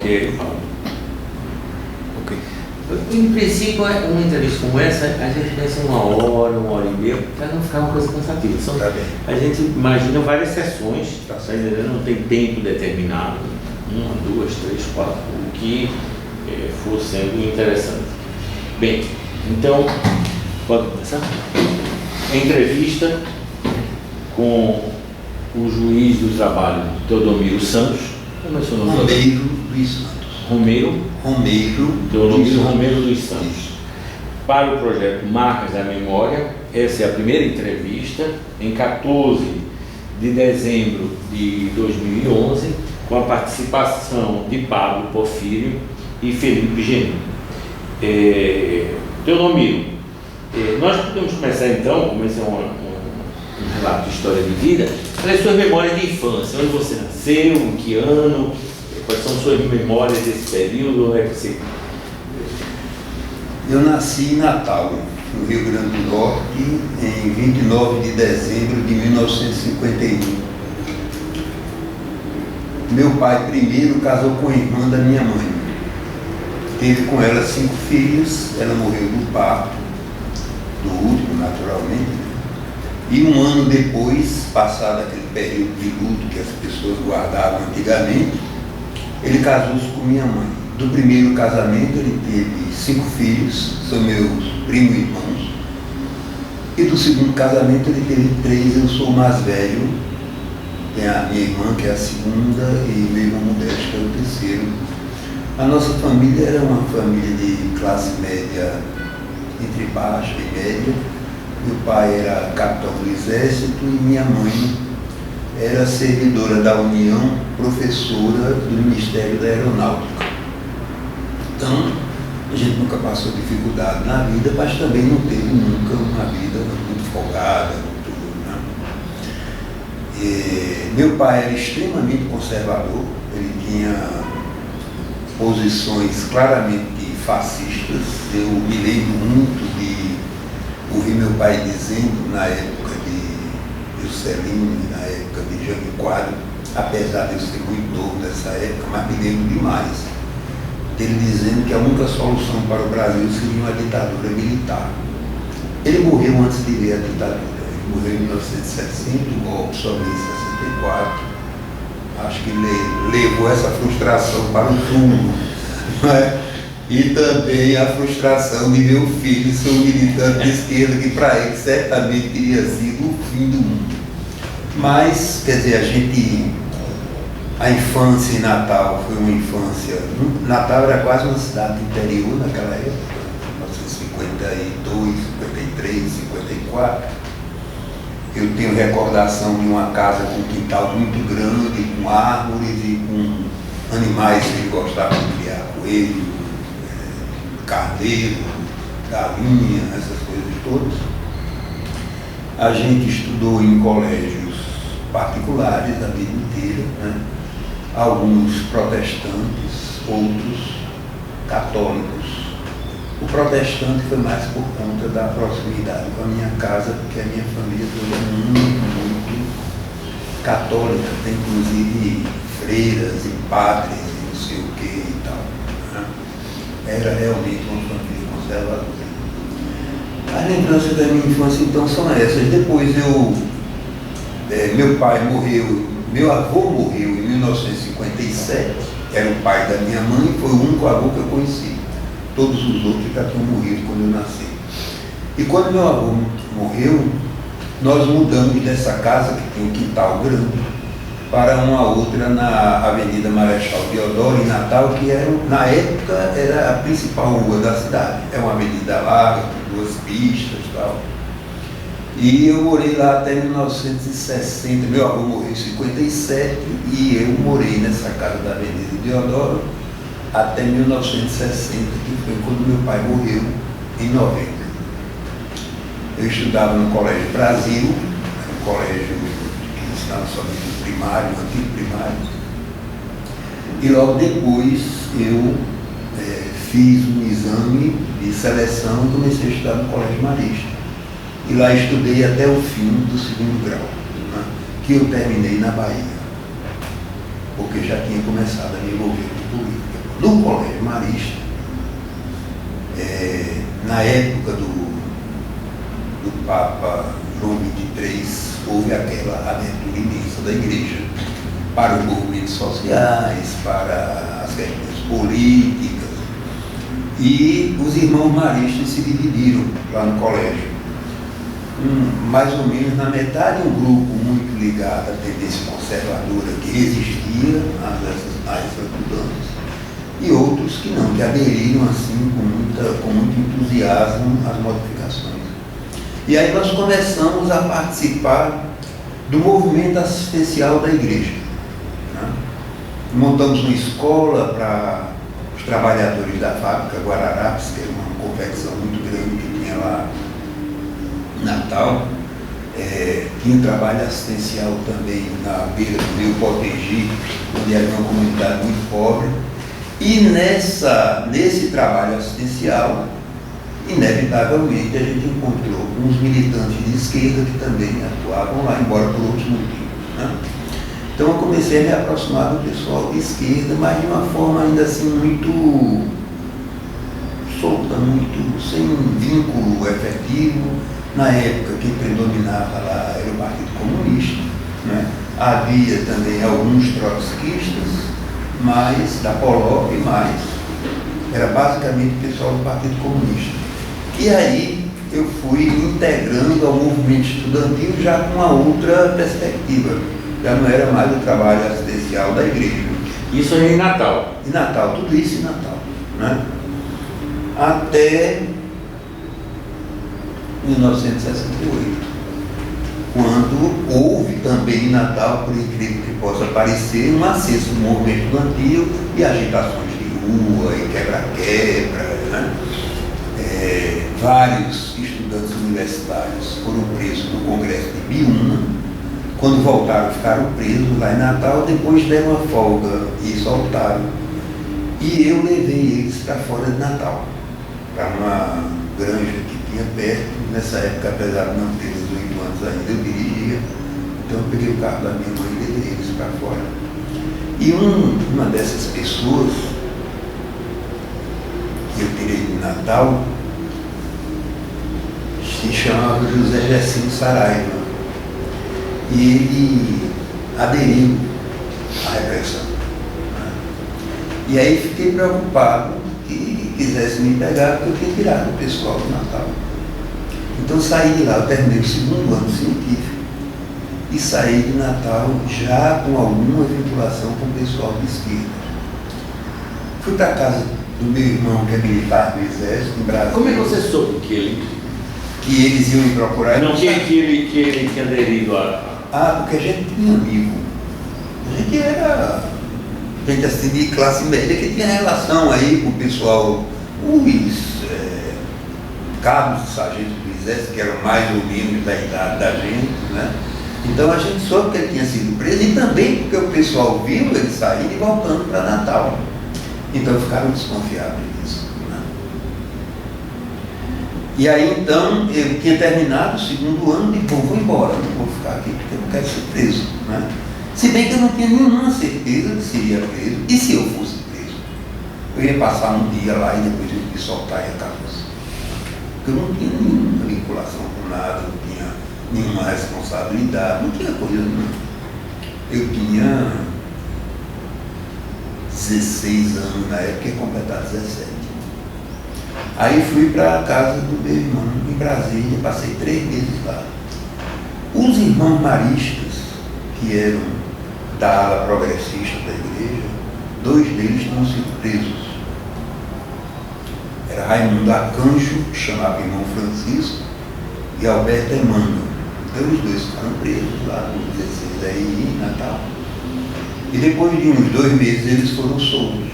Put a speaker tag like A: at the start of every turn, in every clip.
A: Ok.
B: Em princípio, uma entrevista como essa, a gente pensa 1 hora e meia, para não ficar uma coisa cansativa. A gente imagina várias sessões, tá entendendo? Não tem tempo determinado, 1, 2, 3, 4, o que for sendo interessante. Bem, então, pode começar? Entrevista com o juiz do trabalho, Teodomiro Santos. Como é o seu nome?
C: Romeiro Luiz Santos.
B: Teodomiro Romeiro Luiz Santos. Para o projeto Marcas da Memória, essa é a primeira entrevista, em 14 de dezembro de 2011, com a participação de Pablo Porfírio e Felipe Geni. Teodomiro, nós podemos começar então, como esse é um relato de história de vida, pelas suas memórias de infância, onde você nasceu, em que ano, quais são suas memórias desse período, onde é que você...
C: Eu nasci em Natal, no Rio Grande do Norte, em 29 de dezembro de 1951. Meu pai primeiro casou com a irmã da minha mãe. Teve com ela 5 filhos, ela morreu do parto, do último, naturalmente. E 1 ano depois, passado aquele período de luto que as pessoas guardavam antigamente, ele casou-se com minha mãe. Do primeiro casamento ele teve 5 filhos, são meus primos e irmãos. E do segundo casamento ele teve 3, eu sou o mais velho. Tem a minha irmã, que é a segunda, e meu irmão Modesto, que é o terceiro. A nossa família era uma família de classe média, entre baixa e média. Meu pai era capitão do Exército e minha mãe era servidora da União, professora do Ministério da Aeronáutica. Então, a gente nunca passou dificuldade na vida, mas também não teve nunca uma vida muito folgada, né? Meu pai era extremamente conservador, ele tinha posições claramente fascistas. Eu me lembro muito de ouvir meu pai dizendo, na época de Juscelino, na época de Jânio Quadros, apesar de eu ser muito novo nessa época, mas me lembro demais dele dizendo que a única solução para o Brasil seria uma ditadura militar. Ele morreu antes de ver a ditadura. Ele morreu em 1960, o golpe só veio em 64. Acho que ele levou essa frustração para o túmulo, não é? E também a frustração de ver o filho ser um militante de esquerda, que para ele certamente teria sido o fim do mundo. Mas, quer dizer, a infância em Natal foi uma infância... Natal era quase uma cidade interior naquela época, 1952, 53, 54. Eu tenho recordação de uma casa com um quintal muito grande, com árvores e com animais que ele gostava de criar, coelho, carneiro, galinha, essas coisas todas. A gente estudou em colégios particulares a vida inteira, né? Alguns protestantes, outros católicos. O protestante foi mais por conta da proximidade com a minha casa, porque a minha família toda é muito católica, tem inclusive freiras e padres e não sei o que e tal, né? Era realmente uma família conservadora. As lembranças da minha infância então são essas. Depois meu pai morreu, meu avô morreu em 1957, era o pai da minha mãe, foi o único avô que eu conheci. Todos os outros já tinham morrido quando eu nasci. E quando meu avô morreu, nós mudamos dessa casa, que tem um quintal grande, para uma outra na Avenida Marechal Deodoro, em Natal, que era, na época era a principal rua da cidade. É uma avenida larga, com 2 pistas e tal. E eu morei lá até 1960. Meu avô morreu em 57 e eu morei nessa casa da Avenida Deodoro até 1960, que foi quando meu pai morreu, em 90. Eu estudava no Colégio Brasil, um colégio que ensinava somente o primário, o antigo primário. E logo depois eu fiz um exame de seleção e comecei a estudar no Colégio Marista. E lá estudei até o fim do 2º grau, né, que eu terminei na Bahia, porque já tinha começado a me envolver com política. na época do Papa João XXIII, houve aquela abertura imensa da igreja para os movimentos sociais, para as questões políticas, e os irmãos maristas se dividiram lá no colégio. Mais ou menos na metade, um grupo muito ligado à tendência conservadora que resistia a essas mudanças, e outros que não, que aderiram assim com muito entusiasmo às modificações. E aí nós começamos a participar do movimento assistencial da igreja, né? Montamos uma escola para os trabalhadores da fábrica Guararapes, que era uma confecção muito grande que tinha lá em Natal. Tinha um trabalho assistencial também na beira do rio Potengi, onde havia uma comunidade muito pobre. E nesse trabalho assistencial, inevitavelmente, a gente encontrou uns militantes de esquerda que também atuavam lá, embora por outros motivos, né? Então eu comecei a me aproximar do pessoal de esquerda, mas de uma forma ainda assim muito solta, muito sem vínculo efetivo. Na época, quem predominava lá era o Partido Comunista, né? Havia também alguns trotskistas, mas da POLOP, mas era basicamente o pessoal do Partido Comunista. E aí eu fui integrando ao movimento estudantil já com uma outra perspectiva. Já não era mais o trabalho assistencial da igreja.
B: Isso aí em Natal?
C: Em Natal, tudo isso em Natal, né? Até 1968, quando houve também em Natal, por incrível que possa parecer, um acesso ao movimento estudantil e agitações de rua e quebra-quebra, né? Vários estudantes universitários foram presos no Congresso de Biúna. Quando voltaram, ficaram presos lá em Natal, depois deram uma folga e soltaram. E eu levei eles para fora de Natal, para uma granja que tinha perto. Nessa época, apesar de não ter 18 anos ainda, eu dirigia. Então eu peguei o carro da minha mãe e levei eles para fora. E uma dessas pessoas que eu tirei de Natal se chamava José Gersinho Saraiva. E ele aderiu à repressão, né? E aí fiquei preocupado que quisesse me pegar, porque eu tinha tirado o pessoal do Natal. Então saí de lá, eu terminei o segundo ano científico e saí de Natal já com alguma vinculação com o pessoal de esquerda. Fui para a casa do meu irmão, que é militar do Exército, em Brasília.
B: Como é que você soube que
C: eles iam me procurar?
B: Não, que ele tinha aderido a...
C: Porque a gente tinha amigo. A gente era gente assim de classe média que tinha relação aí com o pessoal, os cabos e sargentos do Exército, que eram mais ou menos da idade da gente, né? Então a gente soube que ele tinha sido preso e também porque o pessoal viu ele sair e voltando para Natal. Então ficaram desconfiados disso, né? E aí então eu tinha terminado o segundo ano e vou embora, não vou ficar aqui porque eu não quero ser preso, né? Se bem que eu não tinha nenhuma certeza de se iria preso, e se eu fosse preso, eu ia passar um dia lá e depois eu ia me soltar e acabou. Porque eu não tinha nenhuma vinculação com nada, não tinha nenhuma responsabilidade, não tinha coisa nenhuma. Eu tinha 16 anos na época, ia completar 17. Aí fui para a casa do meu irmão em Brasília, passei 3 meses lá. Os irmãos maristas, que eram da ala progressista da igreja, 2 deles tinham sido presos. Era Raimundo Acanjo, que chamava irmão Francisco, e Alberto Emmanuel. Então os 2 ficaram presos lá nos 16 aí em Natal. E depois de uns 2 meses eles foram soltos.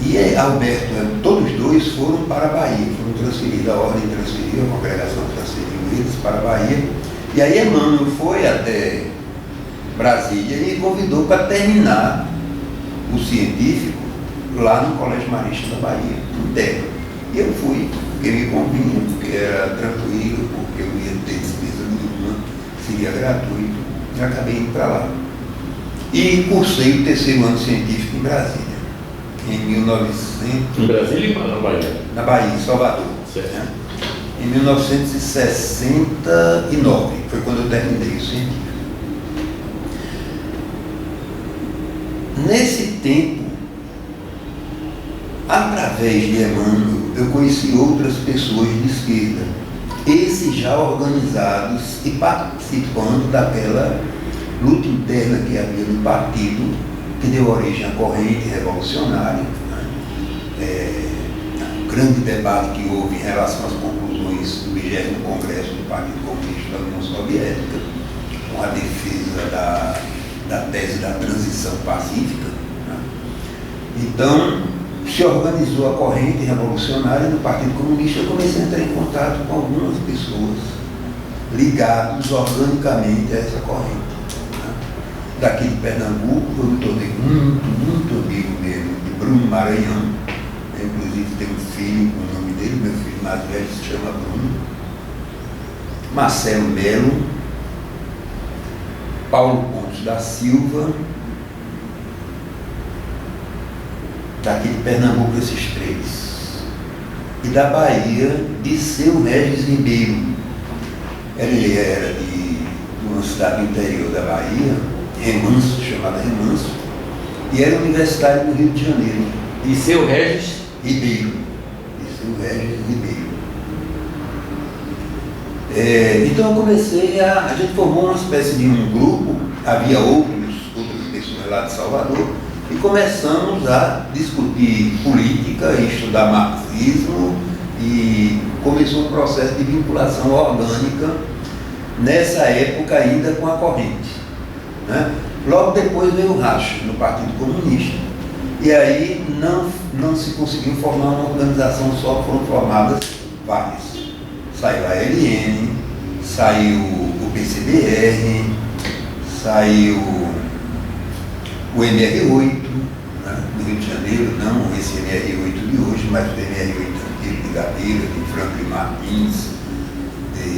C: E Alberto, todos 2 foram para a Bahia, foram transferidos, a ordem transferiu, a congregação transferiu eles para a Bahia. E aí Emmanuel foi até Brasília e me convidou para terminar o científico lá no Colégio Marista da Bahia, interno. E eu fui, porque me convinha, porque era tranquilo, porque eu ia ter despesa nenhuma, seria gratuito, e acabei indo para lá. E cursei o 3º ano científico em Brasília. em 1900...
B: Em Brasília ou na Bahia?
C: Na Bahia, em Salvador.
B: Certo.
C: Né? Em 1969, foi quando eu terminei o científico. Nesse tempo, através de Emmanuel, eu conheci outras pessoas de esquerda, esses já organizados e participando daquela luta interna que havia no partido, que deu origem à corrente revolucionária, né? O grande debate que houve em relação às conclusões do 20º Congresso do Partido Comunista da União Soviética, com a defesa da tese da transição pacífica, né? Então, se organizou a corrente revolucionária no Partido Comunista. Eu comecei a entrar em contato com algumas pessoas ligadas organicamente a essa corrente. Né? Daqui de Pernambuco, eu me tornei muito amigo mesmo de Bruno Maranhão. Eu, inclusive, tenho um filho com o nome dele, meu filho mais velho se chama Bruno. Marcelo Melo, Paulo Pontes da Silva. Daqui de Pernambuco, esses três. E da Bahia, de Seu Regis Ribeiro. Ele era de uma cidade do interior da Bahia, Remanso, chamada Remanso, e era universitário no Rio de Janeiro.
B: De Seu Regis
C: Ribeiro. De Seu Regis Ribeiro. Então eu comecei a gente formou uma espécie de um grupo, havia outras pessoas lá de Salvador, e começamos a discutir política, estudar marxismo, e começou um processo de vinculação orgânica, nessa época ainda com a corrente. Né? Logo depois veio o racha no Partido Comunista, e aí não se conseguiu formar uma organização só, foram formadas várias. Saiu a LN, saiu o PCBR, saiu o MR8, né, do Rio de Janeiro, não esse MR8 de hoje, mas o MR8 antigo de Gabeira, de Franklin Martins, de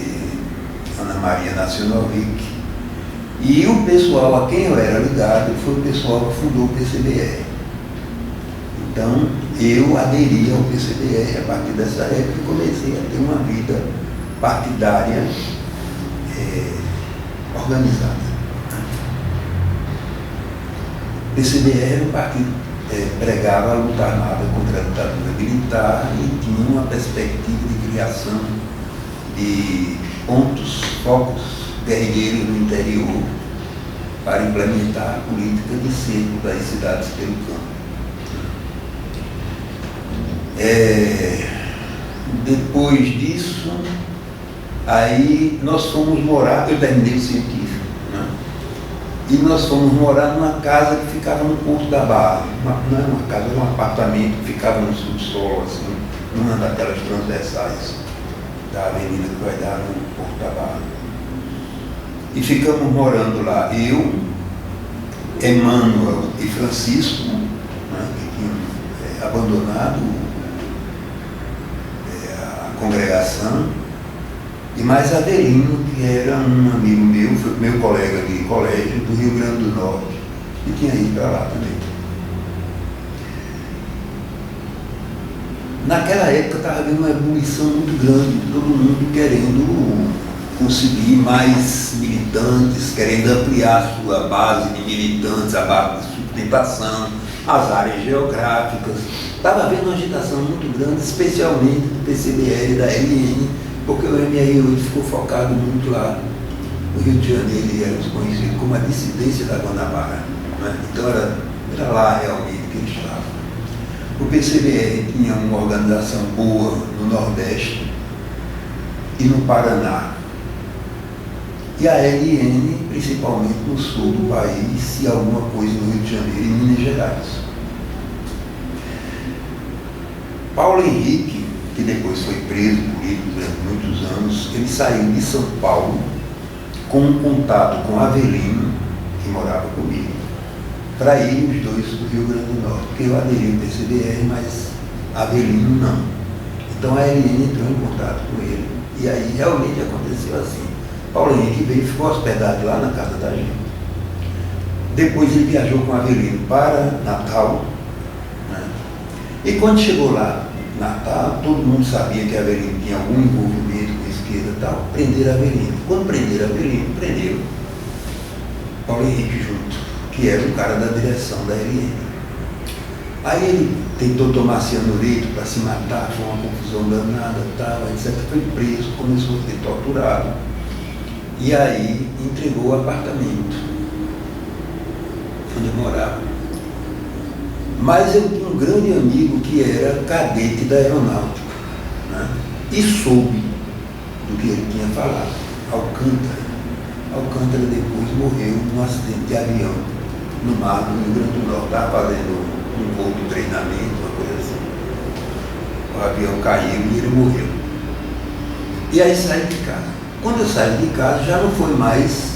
C: Ana Maria Nacionalvic. E o pessoal a quem eu era ligado foi o pessoal que fundou o PCBR. Então, eu aderi ao PCBR a partir dessa época e comecei a ter uma vida partidária organizada. O PCBR era um partido que pregava a luta armada contra a ditadura militar e tinha uma perspectiva de criação de focos guerrilheiros no interior para implementar a política de cerco das cidades pelo campo. Depois disso, aí nós fomos morar, eu terminei o científico, né? E nós fomos morar numa casa que ficava no Porto da Barra. Não era uma casa, era um apartamento que ficava no subsolo, assim, numa daquelas transversais da avenida que vai dar no Porto da Barra. E ficamos morando lá, eu, Emmanuel e Francisco, né, que tinham abandonado a congregação, e mais Adelino, que era um amigo meu, foi meu colega de colégio do Rio Grande do Norte, e tinha ido para lá também. Naquela época estava havendo uma ebulição muito grande, todo mundo querendo conseguir mais militantes, querendo ampliar a sua base de militantes, a base de sustentação, as áreas geográficas. Estava havendo uma agitação muito grande, especialmente do PCBR e da LN, porque o MR8 ficou focado muito lá no Rio de Janeiro e era conhecido como a dissidência da Guanabara. Né? Então era lá realmente que ele estava. O PCBR tinha uma organização boa no Nordeste e no Paraná. E a LN, principalmente no sul do país, e alguma coisa no Rio de Janeiro e Minas Gerais. Paulo Henrique, que depois foi preso político durante muitos anos, ele saiu de São Paulo com um contato com Avelino, que morava comigo, para ir os dois do Rio Grande do Norte, porque eu aderi ao PCBR, mas Avelino não. Então a LN entrou em contato com ele, e aí realmente aconteceu assim. Paulo Henrique veio e ficou hospedado lá na casa da gente. Depois ele viajou com Avelino para Natal, né? E quando chegou lá, Natal, todo mundo sabia que a Avelino tinha algum envolvimento com a esquerda e tal, prenderam a Avelino. Quando prenderam a Avelino, prenderam Paulo Henrique junto, que era o cara da direção da LN. Aí ele tentou tomar cianureto para se matar, foi uma confusão danada, tal, etc. Foi preso, começou a ser torturado. E aí entregou o apartamento onde eu morava. Mas eu tinha um grande amigo que era cadete da aeronáutica, né? E soube do que ele tinha falado. Alcântara. Alcântara depois morreu num acidente de avião no mar do Rio Grande do Norte. Estava fazendo um voo de treinamento, uma coisa assim. O avião caiu e ele morreu. E aí saí de casa. Quando eu saí de casa já não foi mais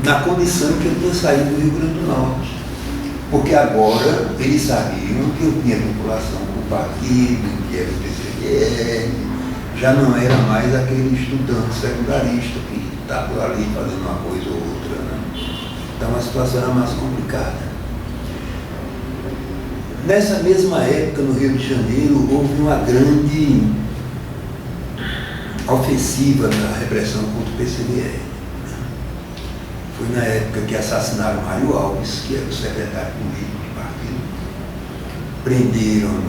C: na condição que eu tinha saído do Rio Grande do Norte. Porque agora eles sabiam que eu tinha vinculação com o partido, que era o PCDR, já não era mais aquele estudante secundarista que estava ali fazendo uma coisa ou outra, né? Então a situação era mais complicada. Nessa mesma época, no Rio de Janeiro, houve uma grande ofensiva na repressão contra o PCDR. Foi na época que assassinaram Mário Alves, que era o secretário político do partido. Prenderam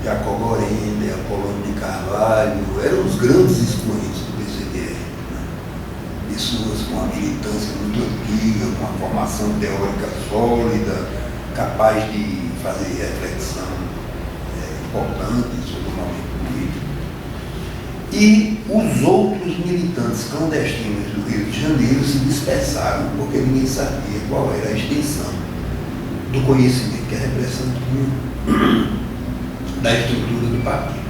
C: Jacob Gorenda, Apolônio de Carvalho, eram os grandes expoentes do PCDR. Né? Pessoas com uma militância muito antiga, com uma formação teórica sólida, capaz de fazer reflexão importante sobre o momento político. E os outros militantes clandestinos do Rio de Janeiro se dispersaram, porque ninguém sabia qual era a extensão do conhecimento que a repressão tinha da estrutura do partido.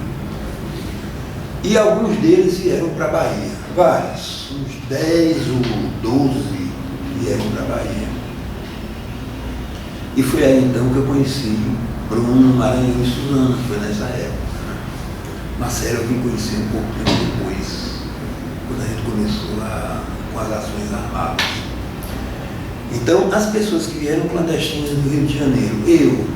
C: E alguns deles vieram para a Bahia, vários, uns 10 ou 12 vieram para a Bahia. E foi aí então que eu conheci Bruno, Maranhão e Suzano, foi nessa época. Marcelo eu vim conhecer um pouco tempo depois, quando a gente começou com as ações armadas. Então, as pessoas que vieram clandestinas do Rio de Janeiro, eu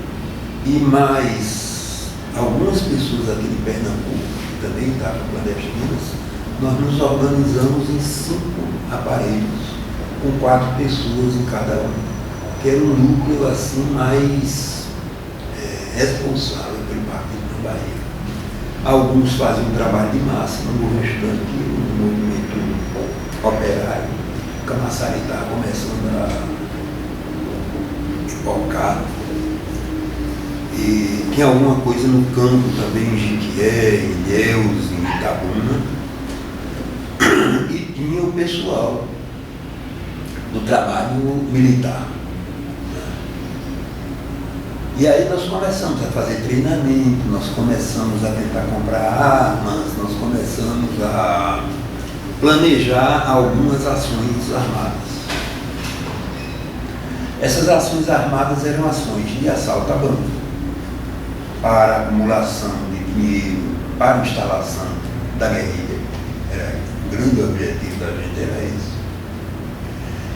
C: e mais algumas pessoas aqui de Pernambuco, que também estavam clandestinas, nós nos organizamos em 5 aparelhos, com 4 pessoas em cada um, que era um núcleo assim mais responsável pelo partido na Bahia. Alguns faziam um trabalho de massa no movimento estudantil, no movimento operário. O Camaçari estava começando a focar. E tinha alguma coisa no campo também, em Jiquié, em Ilhéus, em Itabuna. E tinha o pessoal do trabalho militar. E aí nós começamos a fazer treinamento, nós começamos a tentar comprar armas, nós começamos a planejar algumas ações armadas. Essas ações armadas eram ações de assalto a banco, para acumulação de dinheiro, para instalação da guerrilha. O grande objetivo da gente era esse.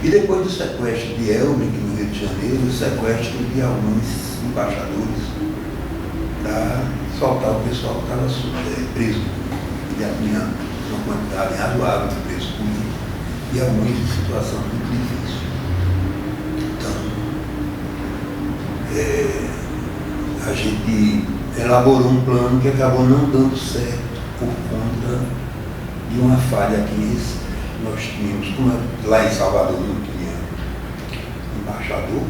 C: E depois do sequestro de Elmer, aqui no Rio de Janeiro, o sequestro de alguns embaixadores para soltar o pessoal que estava preso. E tinha uma quantidade razoável de presos políticos e alguns em situação muito difícil. Então, a gente elaborou um plano que acabou não dando certo por conta de uma falha aqui. Nós tínhamos, como lá em Salvador não tinha embaixador,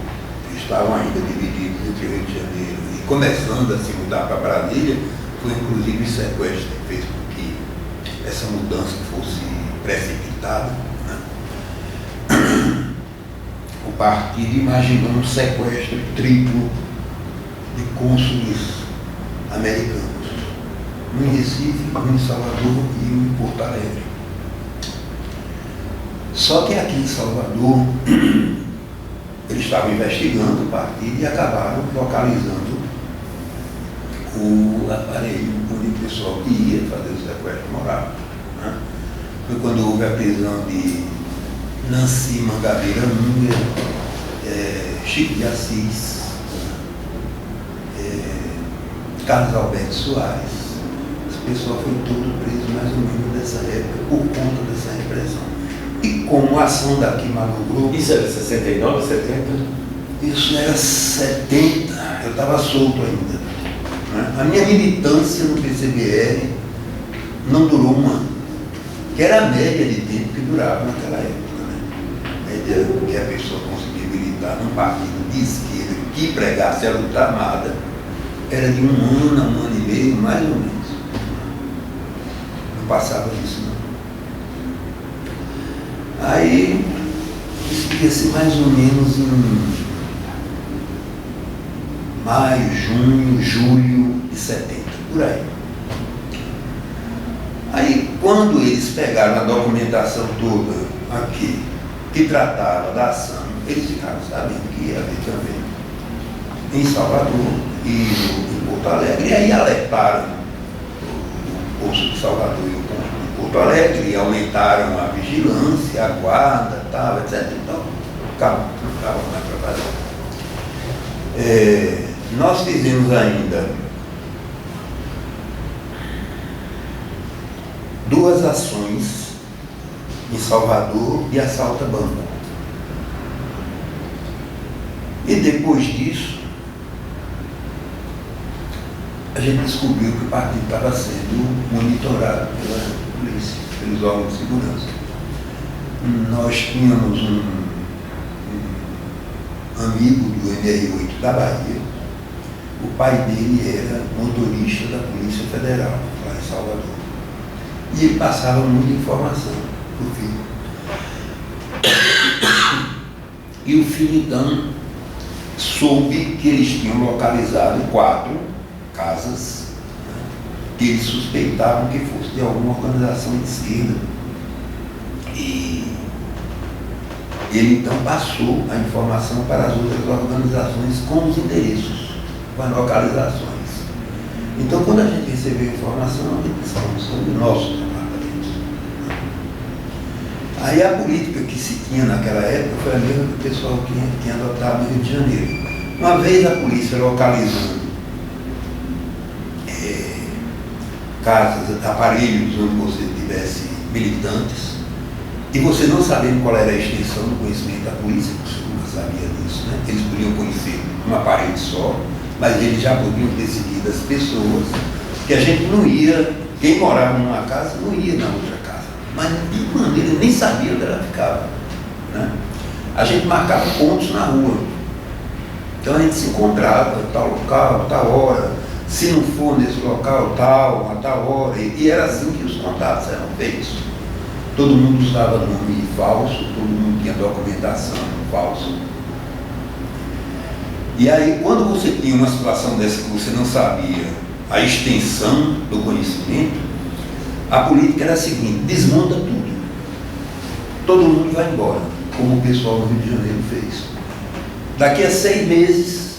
C: estavam ainda divididos entre o Rio de Janeiro e começando a se mudar para Brasília, foi inclusive o sequestro que fez com que essa mudança fosse precipitada. Né? O partido imaginou um sequestro triplo de cônsules americanos, um em Recife, um em Salvador e um em Porto Alegre. Só que aqui em Salvador, eles estavam investigando o partido e acabaram localizando o aparelho onde o pessoal que ia fazer o sequestro morava. Né? Foi quando houve a prisão de Nancy Mangabeira Unger, Chico de Assis, Carlos Alberto Soares. Esse pessoal foi todo preso mais ou menos nessa época por conta dessa repressão. E como a ação daqui malogrou...
B: Isso era 69, 70?
C: Isso era 70, eu estava solto ainda. Né? A minha militância no PCBR não durou um ano, que era a média de tempo que durava naquela época. Né? A média que a pessoa conseguia militar num partido de esquerda que pregasse a luta armada era de um ano a um ano e meio, mais ou menos. Não passava disso, não. Aí, isso devia ser mais ou menos em maio, junho, julho de 70, por aí. Aí, quando eles pegaram a documentação toda aqui, que tratava da ação, eles ficaram sabendo que ia haver também em Salvador e em Porto Alegre, e aí alertaram o posto de Salvador e o posto de Porto Alegre, e aumentaram a vigilância, a guarda, tal, etc. Então, calma mais para fazer. Nós fizemos ainda 2 ações em Salvador de assalto a banco. E depois disso, a gente descobriu que o partido estava sendo monitorado pela polícia, pelos órgãos de segurança. Nós tínhamos um amigo do MR8 da Bahia. O pai dele era motorista da Polícia Federal, lá em Salvador. E ele passava muita informação para o filho. E o filho, então, soube que eles tinham localizado 4 casas, né, que eles suspeitavam que fosse de alguma organização de esquerda. E ele então passou a informação para as outras organizações com os endereços, com as localizações. Então, quando a gente recebeu a informação, a gente estamos sobre o nosso departamento. Aí a política que se tinha naquela época foi a mesma que o pessoal tinha adotado no Rio de Janeiro. Uma vez a polícia localizando casas, aparelhos onde você tivesse militantes, e você não sabendo qual era a extensão do conhecimento da polícia, você nunca sabia disso, né? Eles podiam conhecer um aparelho só, mas eles já podiam ter seguido as pessoas, que a gente não ia, quem morava numa casa não ia na outra casa, mas de maneira, nem sabia onde ela ficava, né? A gente marcava pontos na rua, então a gente se encontrava, tal local, tal hora, se não for nesse local, tal, a tal hora, e era assim que os contatos eram feitos. Todo mundo usava nome falso, todo mundo tinha documentação falsa. E aí, quando você tinha uma situação dessa que você não sabia a extensão do conhecimento, a política era a seguinte: desmonta tudo. Todo mundo vai embora, como o pessoal do Rio de Janeiro fez. Daqui a 6 meses,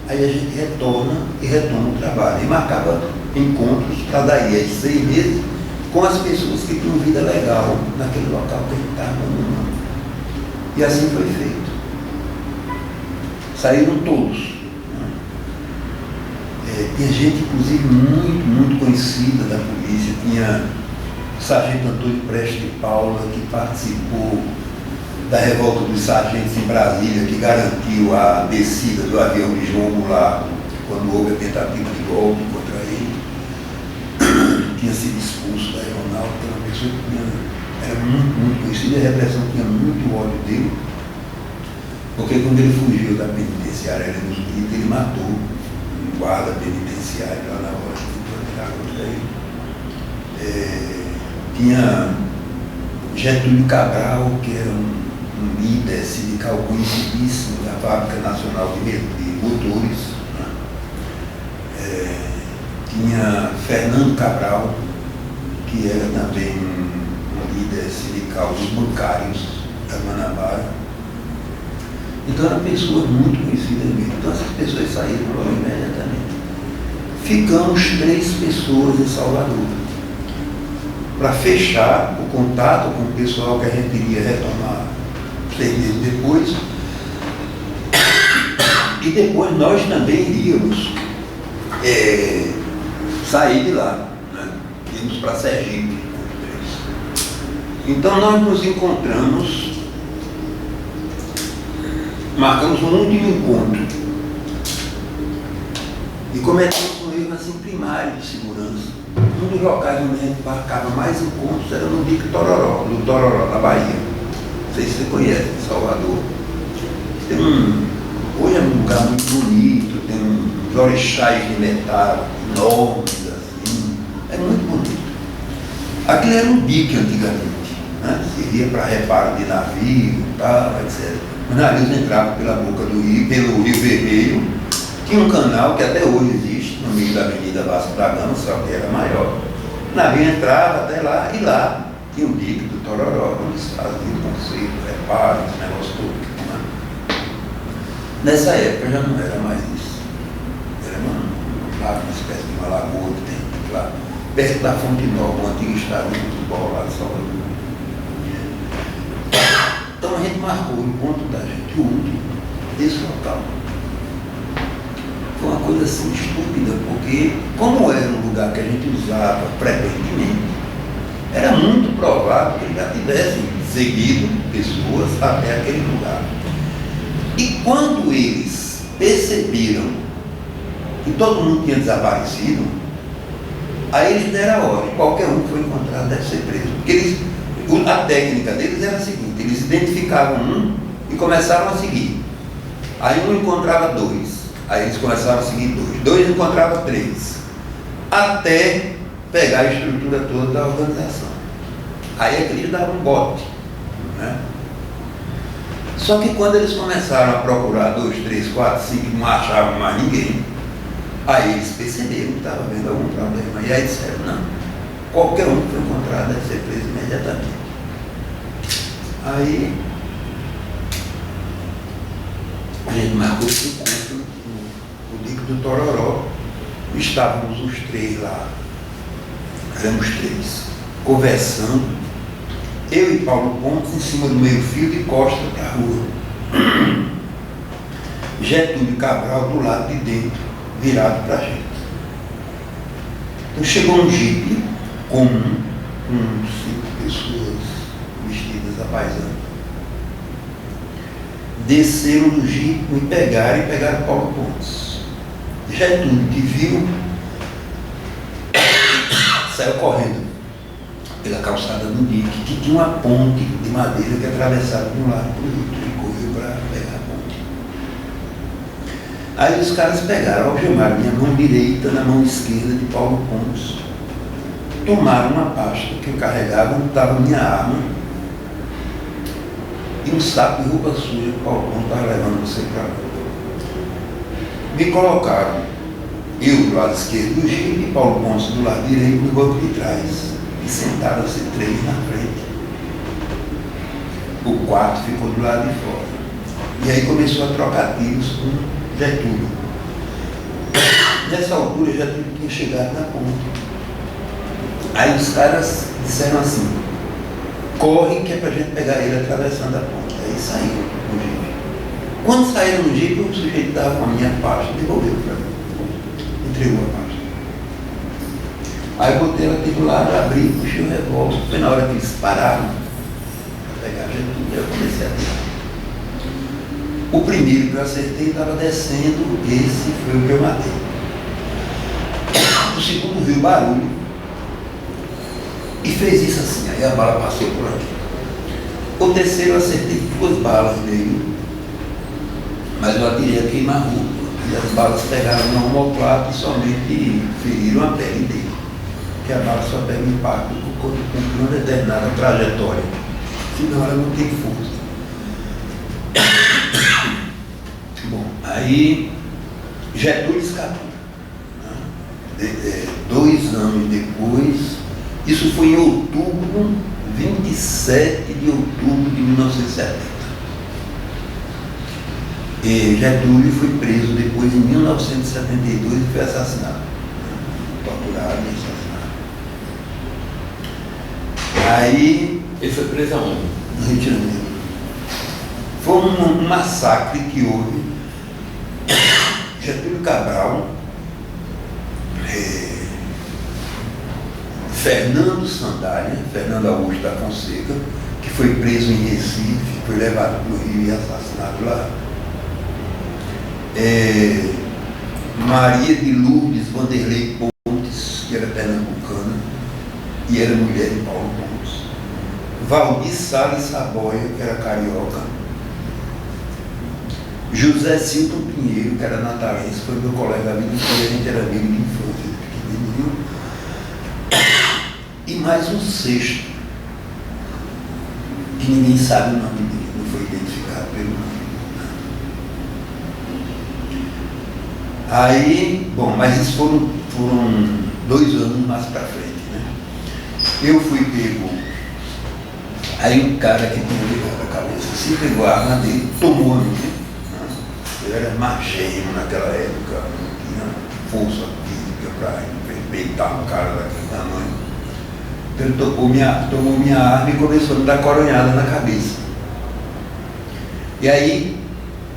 C: aí a gente retorna o trabalho. E marcava encontros para daí a 6 meses com as pessoas que tinham vida legal naquele local que a gente estava abandonando. E assim foi feito. Saíram todos. Tinha gente, inclusive, muito conhecida da polícia. Tinha o sargento Antônio Prestes de Paula, que participou da revolta dos sargentos em Brasília, que garantiu a descida do avião de João Goulart, quando houve a tentativa de golpe contra ele. Tinha sido expulso da aeronáutica, uma pessoa que era muito conhecida, a repressão tinha muito ódio dele, porque quando ele fugiu da penitenciária ali nos Brito, ele matou um guarda penitenciário lá na hora que foi atirar contra ele. Tinha Getúlio Cabral, que era um líder sindical conhecidíssimo da Fábrica Nacional de Motores, né? Tinha Fernando Cabral, que era também um líder sindical dos bancários da Guanabara. Então eram pessoas muito conhecidas mesmo. Então essas pessoas saíram logo imediatamente. Ficamos 3 pessoas em Salvador para fechar o contato com o pessoal que a gente iria retomar 6 meses depois. E depois nós também iríamos sair de lá, né? Irmos para Sergipe. Então nós nos encontramos, marcamos um último encontro e cometemos um erro assim primário de segurança. Um dos locais onde a gente marcava mais encontros era no Dique Tororó, do Tororó, na Bahia. Não sei se você conhece, em Salvador. Hoje é um lugar muito bonito, tem uns orixás de metal enormes, assim, é muito bonito. Aquilo era um dique antigamente, né? Servia para reparo de navio e tal, etc. Os navios entravam pela boca do rio, pelo Rio Vermelho. Tinha um canal que até hoje existe, no meio da Avenida Vasco da Gama, só que era maior. O navio entrava até lá, e lá tinha o dique do Tororó, onde eles faziam conceito, reparo, esse negócio todo. Nessa época já não era mais isso. Era uma espécie de uma lagoa que tem lá, perto da Fonte Nova, um antigo estádio de futebol lá de Salvador. Então a gente marcou o encontro da gente, o último, desse local. Foi uma coisa assim estúpida, porque como era um lugar que a gente usava frequentemente, era muito provável que eles já tivessem seguido pessoas até aquele lugar. E quando eles perceberam que todo mundo tinha desaparecido, aí eles deram a ordem, qualquer um que foi encontrado deve ser preso. Porque a técnica deles era a seguinte, eles identificavam um e começaram a seguir. Aí um encontrava dois, aí eles começaram a seguir dois encontravam três, até pegar a estrutura toda da organização. Aí é que eles davam um bote, né? Só que quando eles começaram a procurar 2, 3, 4, 5, não achavam mais ninguém, aí eles perceberam que estava havendo algum problema. E aí disseram, não, qualquer um que foi encontrado deve ser preso imediatamente. Aí a gente marcou esse encontro no Dique do Tororó. Estávamos os três lá, éramos três, conversando. Eu e Paulo Pontes em cima do meio-fio de costa para a rua. Getúlio Cabral do lado de dentro, virado para a gente. Então chegou um jipe comum, com 5 pessoas vestidas à paisana. Desceram do jipe, me pegaram e pegaram Paulo Pontes. Getúlio, que viu, saiu correndo pela calçada do dique, que tinha uma ponte de madeira que atravessava de um lado para o outro e correu para pegar a ponte. Aí os caras pegaram, algemaram minha mão direita na mão esquerda de Paulo Pontes, tomaram uma pasta que eu carregava, onde estava minha arma e um saco de roupa suja que Paulo Pontes estava levando você para lá. Me colocaram, eu do lado esquerdo do jipe e Paulo Pontes do lado direito no banco de trás. E sentaram-se 3 na frente. O quarto ficou do lado de fora. E aí começou a trocar tiros com Getúlio. Nessa altura, Getúlio tinha chegado na ponte. Aí os caras disseram assim, corre que é pra gente pegar ele atravessando a ponte. Aí saíram no jipe. Quando saíram no jipe, o sujeito estava com a minha pasta, devolveu para mim. Entregou a pasta. Aí eu botei ela aqui do lado, abri, puxei o revólver. Foi na hora que eles pararam para pegar a Getúlio, eu comecei a tirar. O primeiro que eu acertei estava descendo, esse foi o que eu matei. O segundo viu o barulho e fez isso assim, aí a bala passou por aqui. O terceiro eu acertei 2 balas nele, mas eu atirei a queima-roupa. E as balas pegaram no omoplata e somente feriram a pele dele. Que a bala só pega impacto quando cumpre uma determinada trajetória, senão ela não tem força. Bom, aí Getúlio escapou. 2 anos depois, isso foi em outubro, 27 de outubro de 1970. E Getúlio foi preso depois em 1972 e foi assassinado. Torturado e assassinado. Aí,
B: ele foi preso aonde?
C: No Rio de Janeiro. Foi um massacre que houve. Getúlio Cabral Fernando Sandália, Fernando Augusto da Fonseca, que foi preso em Recife, foi levado para o Rio e assassinado lá. Maria de Lourdes Vanderlei Pontes, que era pernambucana e era mulher de Paulo Pontes. Valdir Salles Saboia, que era carioca. José Silton Pinheiro, que era natalense, foi meu colega da vida inteira, a gente era amigo de infância, pequenininho. E mais um sexto, que ninguém sabe o nome dele, não foi identificado pelo nome. Aí, bom, mas isso foram 2 anos mais para frente, né? Eu fui pego, aí um cara que tinha ligado a cabeça, assim, pegou a arma dele, tomou a minha. Eu era magérrimo naquela época, não tinha força física para peitar um cara daquele tamanho. Então ele tomou minha arma e começou a me dar coronhada na cabeça. E aí,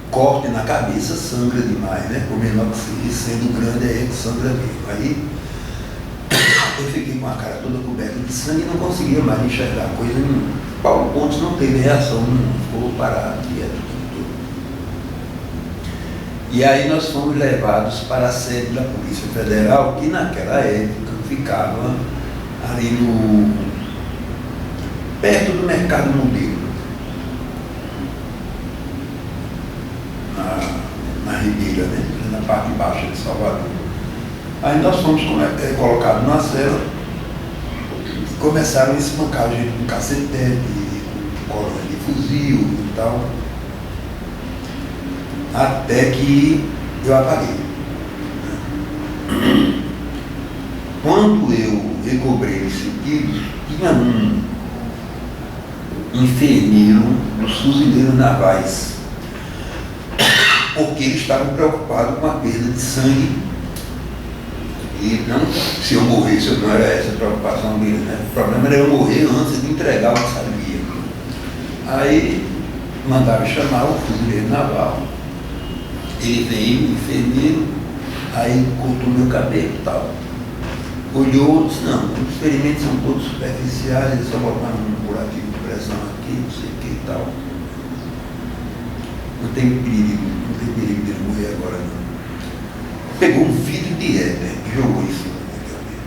C: corte na cabeça, sangra demais, né? Por menor que seja, sendo grande é que sangra mesmo. Aí eu fiquei com a cara toda coberta de sangue e não conseguia mais enxergar coisa nenhuma. Paulo Pontes não teve reação nenhuma, ficou parado, quieto. E aí nós fomos levados para a sede da Polícia Federal, que naquela época ficava ali perto do Mercado Modelo, na Ribeira, né? Na parte baixa de Salvador. Aí nós fomos colocados numa cela e começaram a espancar a gente com cacetete, com colônia de fuzil e tal. Até que eu apaguei. Quando eu recobrei os sentidos, tinha um enfermeiro dos Fuzileiros Navais, porque eles estavam preocupados com a perda de sangue. E não se eu morresse, não era essa a preocupação dele, né? O problema era eu morrer antes de entregar o que sabia. Aí mandaram chamar o fuzileiro naval. Ele veio, enfermeiro, aí cortou meu cabelo e tal. Olhou, disse, não, os experimentos são todos superficiais, eles só botaram um curativo de pressão aqui, não sei o que e tal. Não tem perigo dele morrer agora não. Pegou um vidro de éter e jogou em cima da minha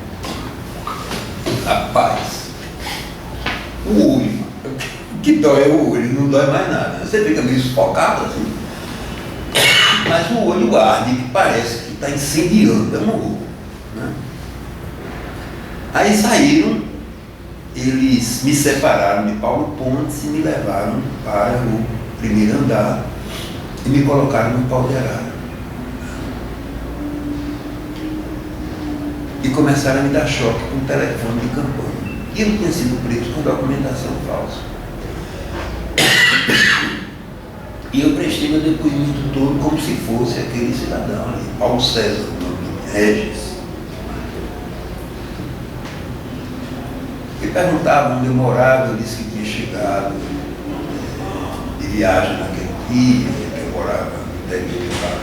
C: cabeça. Rapaz, o olho, o que dói é o olho, não dói mais nada. Você fica meio sufocado assim. Mas o olho arde, que parece que está incendiando, é um horror, né? Aí saíram, eles me separaram de Paulo Pontes e me levaram para o primeiro andar e me colocaram no pau de arara. E começaram a me dar choque com o telefone de campanha. E eu tinha sido preso com documentação falsa. E eu prestei meu depoimento todo como se fosse aquele cidadão ali, Paulo César, o nome dele, Regis. E perguntavam onde eu morava, eu disse que tinha chegado de viagem naquele dia, que eu morava no interior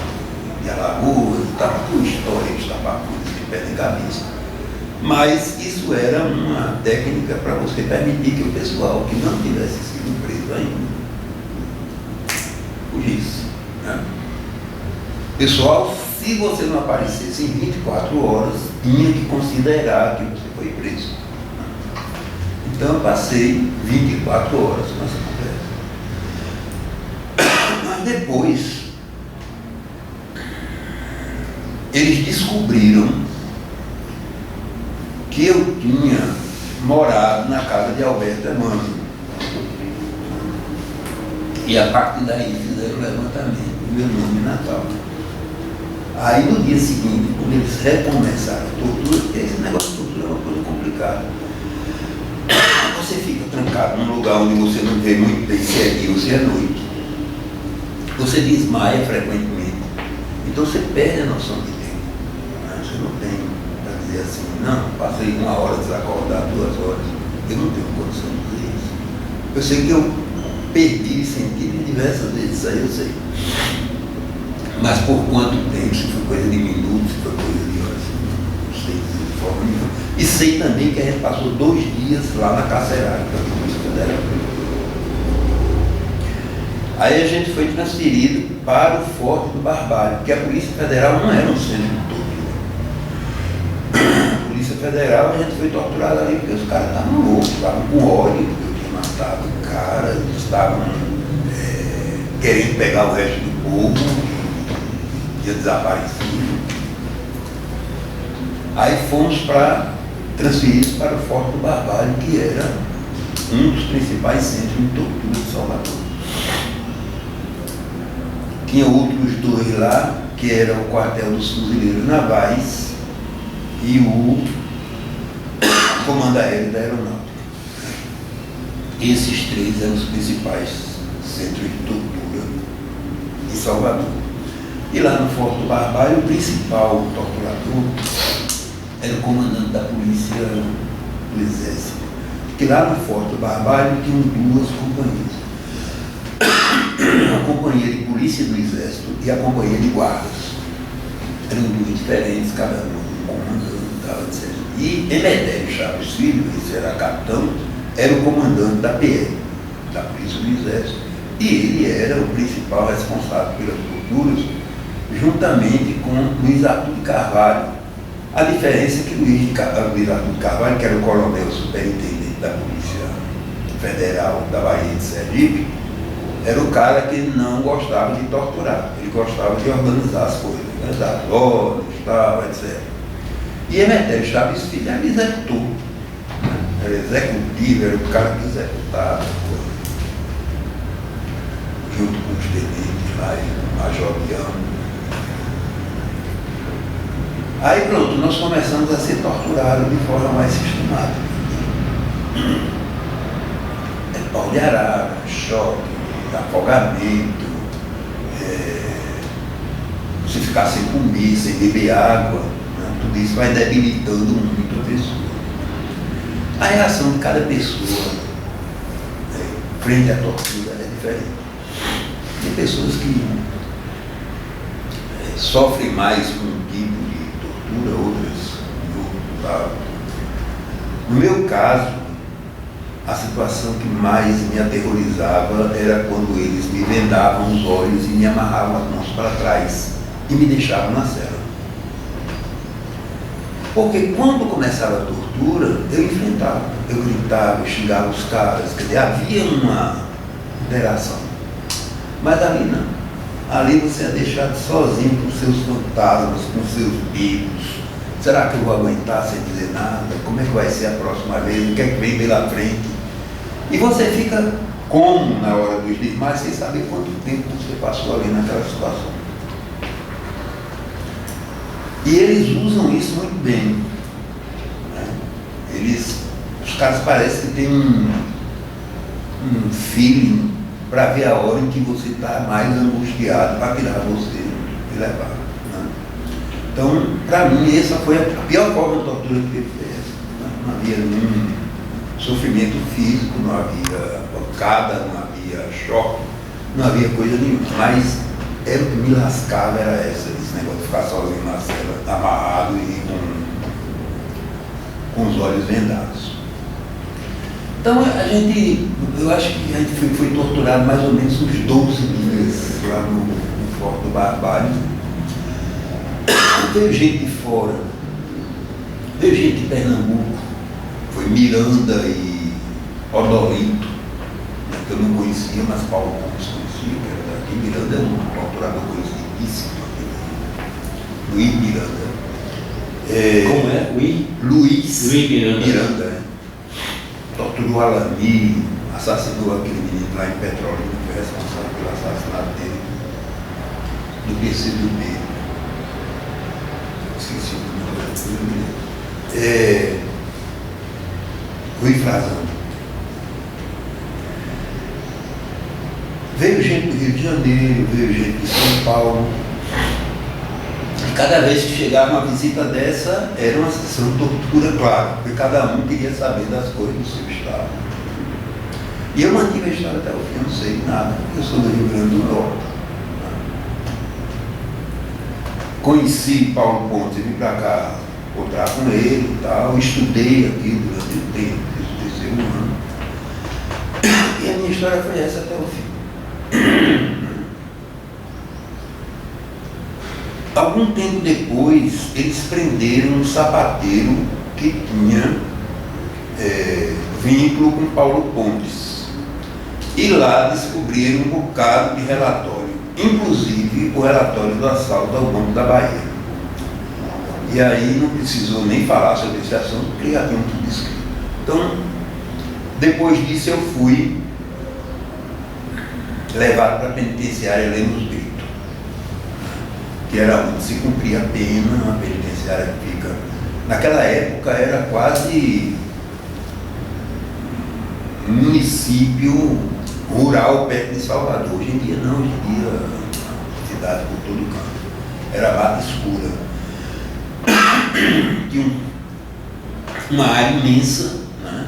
C: de Alagoas, estava com história de tabacudas de pé de cabeça. Mas isso era uma técnica para você permitir que o pessoal que não tivesse sido preso ainda fugisse, né? Pessoal, se você não aparecesse em 24 horas, tinha que considerar que você foi preso. Então eu passei 24 horas nessa conversa. Mas depois, eles descobriram que eu tinha morado na casa de Alberto Emmanuel. E a partir daí fizeram o levantamento do meu nome natal. Aí no dia seguinte, quando eles recomeçaram a tortura, porque esse negócio de tortura é uma coisa complicada. Você fica trancado num lugar onde você não vê muito bem se é dia ou se é noite. Você desmaia frequentemente. Então você perde a noção de tempo. Você não tem para dizer assim, não, passei 1 hora desacordado, 2 horas. Eu não tenho condição de fazer isso. Eu sei que eu perdi sentido diversas vezes, isso aí eu sei. Mas por quanto tempo, se foi coisa de minutos, se foi coisa de horas, não sei de forma nenhuma. E sei também que a gente passou 2 dias lá na carcerária da Polícia Federal. Aí a gente foi transferido para o Forte do Barbalho, porque a Polícia Federal não era um centro de tortura. A Polícia Federal, a gente foi torturado ali porque os caras estavam loucos, estavam com ódio, porque eu tinha matado o cara, eles estavam querendo pegar o resto do povo, tinha desaparecido. Aí fomos transferidos para o Forte do Barbalho, que era um dos principais centros de tortura de Salvador. Tinha outros 2 lá, que era o quartel dos fuzileiros navais e o comando aéreo da aeronáutica. Esses 3 eram os principais centros de tortura de Salvador. E lá no Forte do Barbalho, o principal torturador era o comandante da polícia do Exército. Porque lá no Forte do Barbalho tinham 2 companhias. A companhia de polícia do Exército e a companhia de guardas. Eram 2 diferentes, cada um comandante, etc. E Emetério Chaves Filho, esse era capitão, era o comandante da PR, da Polícia do Exército. E ele era o principal responsável pelas torturas, juntamente com Luiz Arthur de Carvalho. A diferença é que Luiz Arthur de Carvalho, que era o coronel superintendente da Polícia Federal da Bahia de Sergipe, era o cara que não gostava de torturar, ele gostava de organizar as coisas, organizar ordens, tal, etc. E Emetério Chaves Filho era executor, era executivo, era o cara que executava a coisa, junto com os tenentes lá e o Major Biano. Aí pronto, nós começamos a ser torturados de forma mais sistemática. Pau de arara, choque, afogamento, você ficar sem comer, sem beber água, né? Tudo isso vai debilitando muito a pessoa. A reação de cada pessoa frente à tortura é diferente. Tem pessoas que sofrem mais com um tipo de tortura, outras de outro, tá? No meu caso, a situação que mais me aterrorizava era quando eles me vendavam os olhos e me amarravam as mãos para trás e me deixavam na cela. Porque quando começava a tortura, eu enfrentava, eu gritava, eu xingava os caras, quer dizer, havia uma interação. Mas ali não. Ali você é deixado sozinho com seus fantasmas, com seus bicos. Será que eu vou aguentar sem dizer nada? Como é que vai ser a próxima vez? O que é que vem pela frente? E você fica como na hora dos desmaios, sem saber quanto tempo você passou ali naquela situação. E eles usam isso muito bem. Né? Os caras parecem que têm um feeling para ver a hora em que você está mais angustiado para tirar você e levar. Né? Então, para mim, essa foi a pior forma de tortura que teve. Não havia nenhum sofrimento físico, não havia pancada, não havia choque, não havia coisa nenhuma. Mas era o que me lascava, era esse negócio de ficar sozinho na cela, amarrado e com os olhos vendados. Então eu acho que a gente foi torturado mais ou menos uns 12 dias lá no Forte do Barbalho. Veio gente de fora, veio gente de Pernambuco, foi Miranda e Odolito, né, que eu não conhecia, mas Paulo Gomes conhecia, que era daqui. Miranda é um torturador conhecidíssimo, Luiz Miranda.
B: Como é?
C: Luiz
B: Miranda.
C: Miranda. Torturou Alani, assassinou aquele menino lá em Petrolina, que foi responsável pelo assassinato dele, do PCdoB. Esqueci o nome. Rui Frazão. Veio gente do Rio de Janeiro, veio gente de São Paulo. E cada vez que chegava uma visita dessa, era uma sessão de tortura, claro, porque cada um queria saber das coisas do seu estado. E eu mantive a história até o fim, eu não sei nada, porque eu sou do Rio Grande do Norte. Conheci Paulo Pontes e vim para cá encontrar com ele e tal, estudei aqui durante o tempo, fiz o terceiro ano. E a minha história foi essa até o fim. Algum tempo depois, eles prenderam um sapateiro que tinha vínculo com Paulo Pontes. E lá descobriram um bocado de relatório, inclusive o relatório do assalto ao Banco da Bahia. E aí não precisou nem falar sobre esse assunto, porque já tinham tudo escrito. Então, depois disso eu fui levado para a penitenciária Lemos Brito, que era onde se cumpria a pena, uma penitenciária que fica... Naquela época era quase um município rural perto de Salvador. Hoje em dia não, hoje em dia cidade por todo canto. Era mata escura. Tinha uma área imensa, né,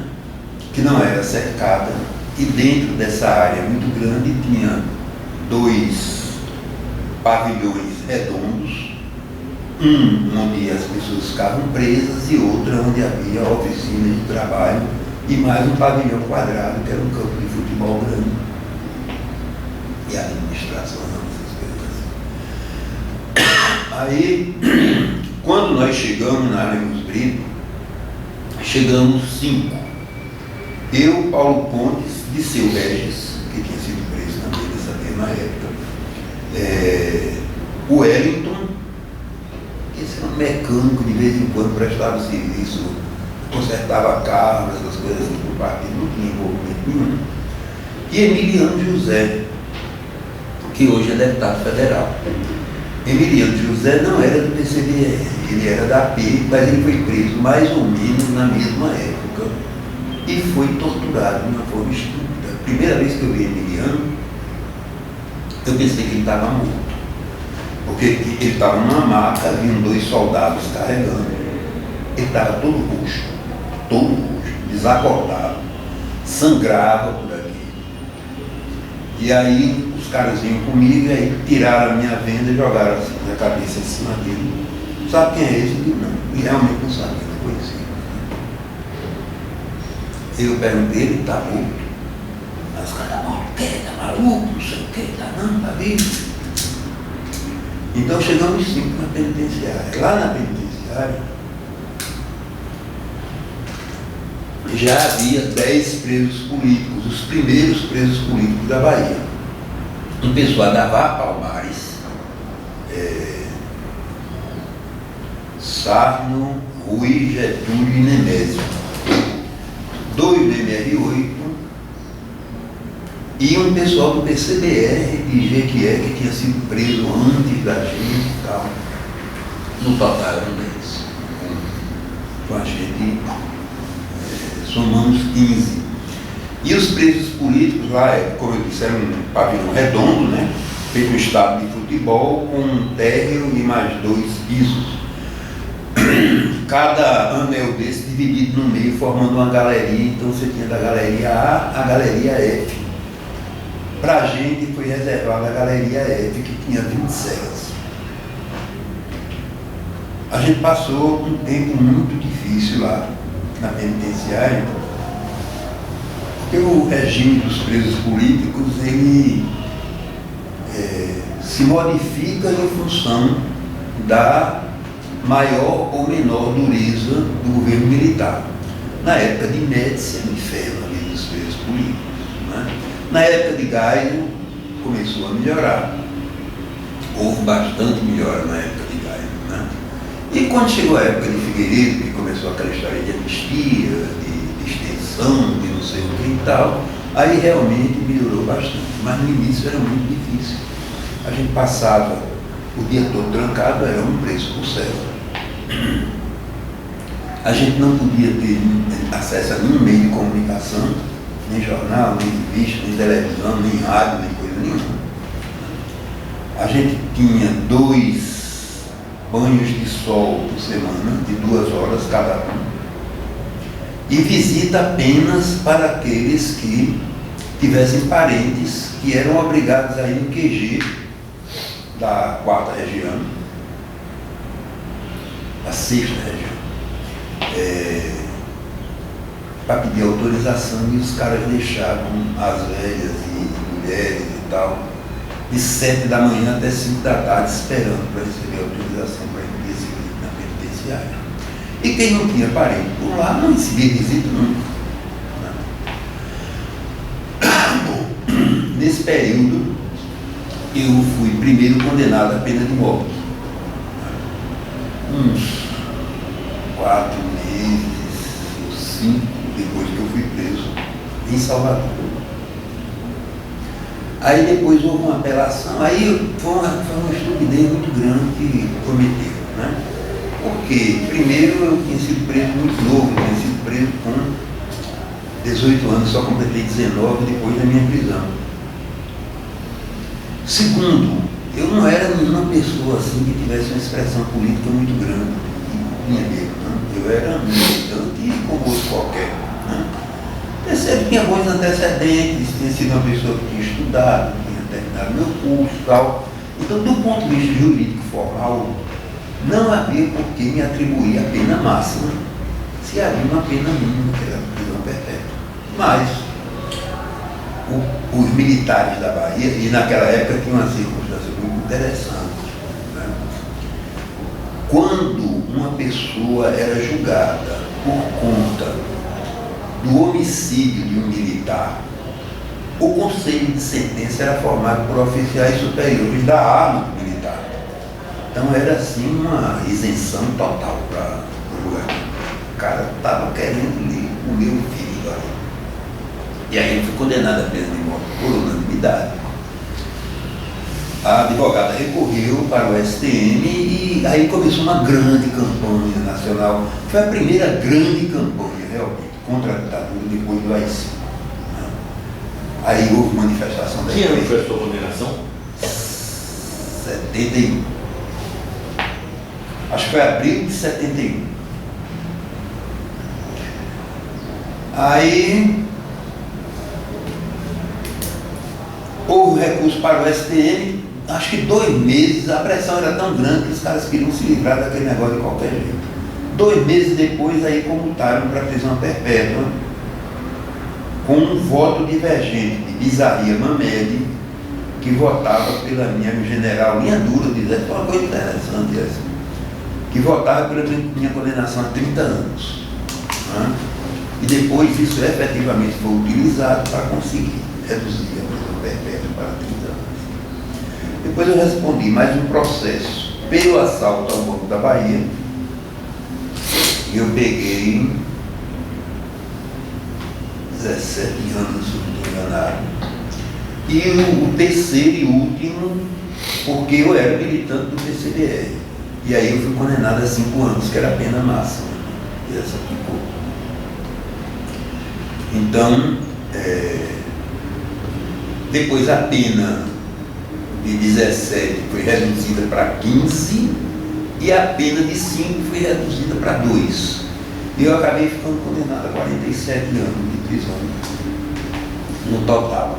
C: que não era cercada, e dentro dessa área muito grande tinha 2 pavilhões redondos, um onde as pessoas ficavam presas e outro onde havia oficina de trabalho, e mais um pavilhão quadrado que era um campo de futebol grande e a administração, essas coisas. Aí, quando nós chegamos na Lemos Brito, chegamos 5. Eu, Paulo Pontes, Liceu Regis, que tinha sido preso também nessa mesma época, o Wellington, que esse era um mecânico, de vez em quando prestava serviço, consertava carros, essas coisas assim, por partido, não tinha envolvimento nenhum, e Emiliano José, que hoje é deputado federal. Emiliano José não era do PCBR, ele era da P, mas ele foi preso mais ou menos na mesma época e foi torturado de uma forma estúpida. A primeira vez que eu vi Emiliano, eu pensei que ele estava morto, porque ele estava numa maca, vinham 2 soldados carregando, ele estava todo roxo, desacordado, sangrava por aqui. E aí os caras vinham comigo e aí tiraram a minha venda e jogaram assim, na cabeça em cima dele. Sabe quem é esse? Eu digo, não. E realmente não sabia, não conhecia. Eu perguntei, ele está morto. Aí os caras, tá morto, o quê? Tá maluco? Não sei o quê, tá não, tá vivo. Então chegamos 5 na penitenciária. Lá na penitenciária já havia 10 presos políticos, os primeiros presos políticos da Bahia. Um pessoal da Vá Palmares, Sarno, Rui, Getúlio e Nemésio. 2 do MR8 e um pessoal do PCBR de Jequié que tinha sido preso antes da gente e tal. No total eram 10. Com a gente somamos 15. E os presos políticos lá, como eu disse, era um pavilhão redondo, né? Feito um estádio de futebol com um térreo e mais 2 pisos. Cada anel desse dividido no meio, formando uma galeria. Então você tinha da galeria A à galeria F. Para a gente foi reservada a galeria F, que tinha 20 celas. A gente passou um tempo muito difícil lá na penitenciária, porque o regime dos presos políticos ele se modifica em função da maior ou menor dureza do governo militar. Na época de Médici, no inferno ali dos presos políticos, né? Na época de Geisel, começou a melhorar. Houve bastante melhora na época de Geisel, né? E quando chegou a época de Figueiredo, que começou aquela história de anistia, de extensão, de não sei o que e tal, aí realmente melhorou bastante. Mas no início era muito difícil. A gente passava o dia todo trancado, era um preso por cela. A gente não podia ter acesso a nenhum meio de comunicação, nem jornal, nem revista, nem televisão, nem rádio, nem coisa nenhuma. A gente tinha 2 banhos de sol por semana, de 2 horas cada um, e visita apenas para aqueles que tivessem parentes que eram obrigados a ir no QG da 4ª região. a sexta região, para pedir autorização, e os caras deixavam as velhas e mulheres e tal, de 7 da manhã até 5 da tarde, esperando para receber autorização para ir pedir visita na penitenciária. E quem não tinha parente por lá não recebia visita nunca. Bom, nesse período, eu fui primeiro condenado à pena de morte. Uns 4 meses ou 5 depois que eu fui preso em Salvador. Aí depois houve uma apelação, aí foi uma estupidez muito grande que cometeram, né? Porque, primeiro, eu tinha sido preso muito novo, eu tinha sido preso com 18 anos, só completei 19 depois da minha prisão. Segundo, eu não era nenhuma pessoa assim que tivesse uma expressão política muito grande, minha mesmo, né? Eu era militante como outro qualquer. Né? Terceiro, tinha bons antecedentes, tinha sido uma pessoa que tinha estudado, tinha terminado meu curso e tal. Então, do ponto de vista jurídico formal, não havia por que me atribuir a pena máxima se havia uma pena mínima, que era a prisão perpétua. Mas os militares da Bahia, e naquela época tinha uma circunstância muito interessante, né? Quando uma pessoa era julgada por conta do homicídio de um militar, o conselho de sentença era formado por oficiais superiores da arma militar. Então era assim uma isenção total para o julgamento. O cara estava querendo lhe comer o filho ali. E aí ele foi condenado a pena de morte por unanimidade. A advogada recorreu para o STM e aí começou uma grande campanha nacional. Foi a primeira grande campanha, realmente, contra a ditadura depois do AI-5. Aí houve manifestação da igreja.
B: Que ano foi a sua condenação?
C: 71. Acho que foi abril de 71. Aí houve recurso para o STM, acho que 2 meses, a pressão era tão grande que os caras queriam se livrar daquele negócio de qualquer jeito. 2 meses depois, aí comutaram para prisão perpétua, com um voto divergente de Bizaria Mamede, que votava pela minha general linha dura, dizer, foi uma coisa interessante essa, que votava pela minha condenação a 30 anos. Né? E depois isso efetivamente foi utilizado para conseguir reduzir a prisão perpétua para 30 anos. Depois eu respondi mais um processo pelo assalto ao Banco da Bahia, e eu peguei 17 anos, se não estou enganado. E o terceiro e último, porque eu era militante do PCDR. E aí eu fui condenado a 5 anos, que era a pena máxima. E essa ficou. Então, depois a pena de 17 foi reduzida para 15 e a pena de 5 foi reduzida para 2. E eu acabei ficando condenado a 47 anos de prisão no total.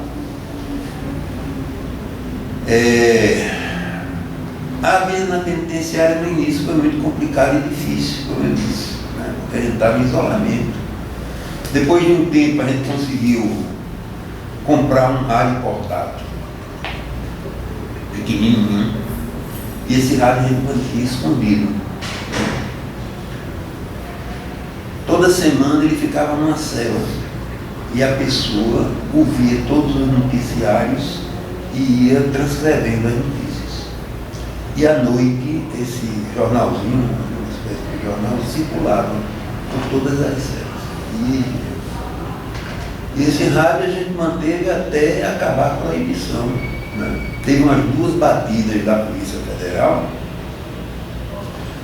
C: A vida na penitenciária no início foi muito complicada e difícil, como eu disse, né? Porque a gente estava em isolamento. Depois de um tempo a gente conseguiu comprar um rádio portátil, pequenininho, e esse rádio a gente mantinha escondido. Toda semana ele ficava numa cela e a pessoa ouvia todos os noticiários e ia transcrevendo as notícias. E à noite esse jornalzinho, uma espécie de jornal, circulava por todas as celas. E esse rádio a gente manteve até acabar com a emissão. Né? Teve umas 2 batidas da Polícia Federal,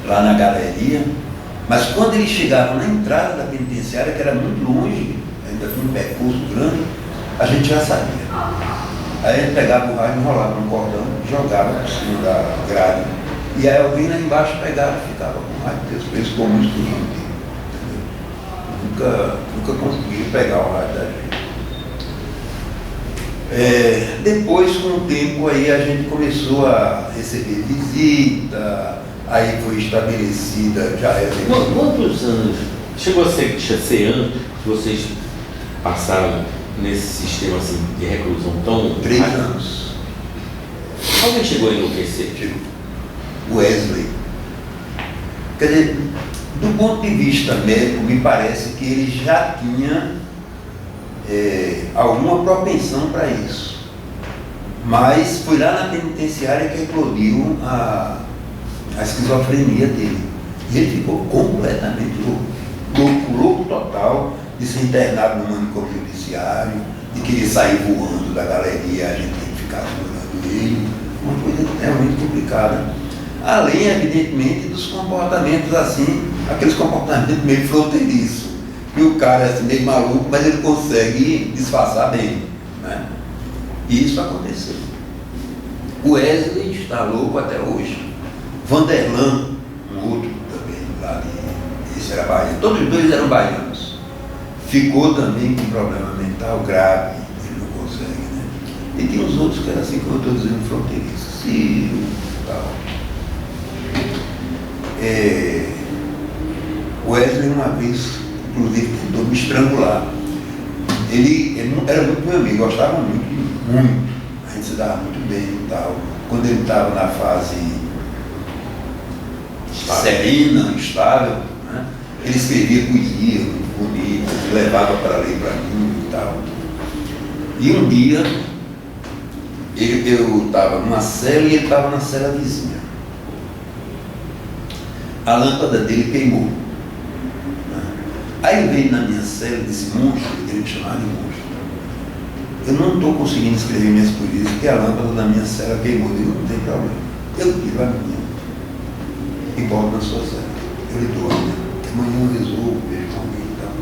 C: lá na galeria, mas quando eles chegavam na entrada da penitenciária, que era muito longe, ainda tinha um percurso grande, a gente já sabia. Aí a gente pegava o rádio, enrolava no cordão, jogava por cima da grade, e aí alguém lá embaixo pegava e ficava com o rádio, porque os preços comuns tinham. Nunca conseguiu pegar o rádio da gente. Depois, com o tempo, aí a gente começou a receber visita, aí foi estabelecida, já era...
B: Quantos anos? Chegou a ser anos que vocês passaram nesse sistema assim, de reclusão tão...
C: 3 anos.
B: Alguém chegou a enlouquecer?
C: Wesley. Quer dizer, do ponto de vista médico, me parece que ele já tinha alguma propensão para isso. Mas foi lá na penitenciária que eclodiu a esquizofrenia dele. E ele ficou completamente louco total, de ser internado no manicômio judiciário, de querer sair voando da galeria, a gente tem que ficar segurando ele, uma coisa realmente complicada. Além, evidentemente, dos comportamentos assim, aqueles comportamentos meio fronteiriços, que o cara é assim, meio maluco, mas ele consegue disfarçar bem, né? E isso aconteceu. O Wesley está louco até hoje. Vanderlan, um outro também, lá de... esse era baiano, todos os dois eram baianos. Ficou também com um problema mental grave, ele não consegue, né? E tem os outros que eram assim, como eu estou dizendo, fronteiriços, Ciro e tal. O Wesley uma vez, inclusive, tentou me estrangular. Ele era muito meu amigo, gostava muito. A gente se dava muito bem e tal. Quando ele estava na fase serena, estável, né? Ele escrevia poesia muito bonita, levava para ler para mim e tal. E um dia, eu estava numa cela e ele estava na cela vizinha. A lâmpada dele queimou. Né? Aí ele veio na minha cela e disse, monstro, ele me chamava de monstro. Eu não estou conseguindo escrever minhas poesias porque a lâmpada da minha cela queimou. Eu digo, não tem problema. Eu tiro a minha e volto na sua cela. Eu lhe dou a minha. Amanhã eu resolvo, vejo com alguém e tal.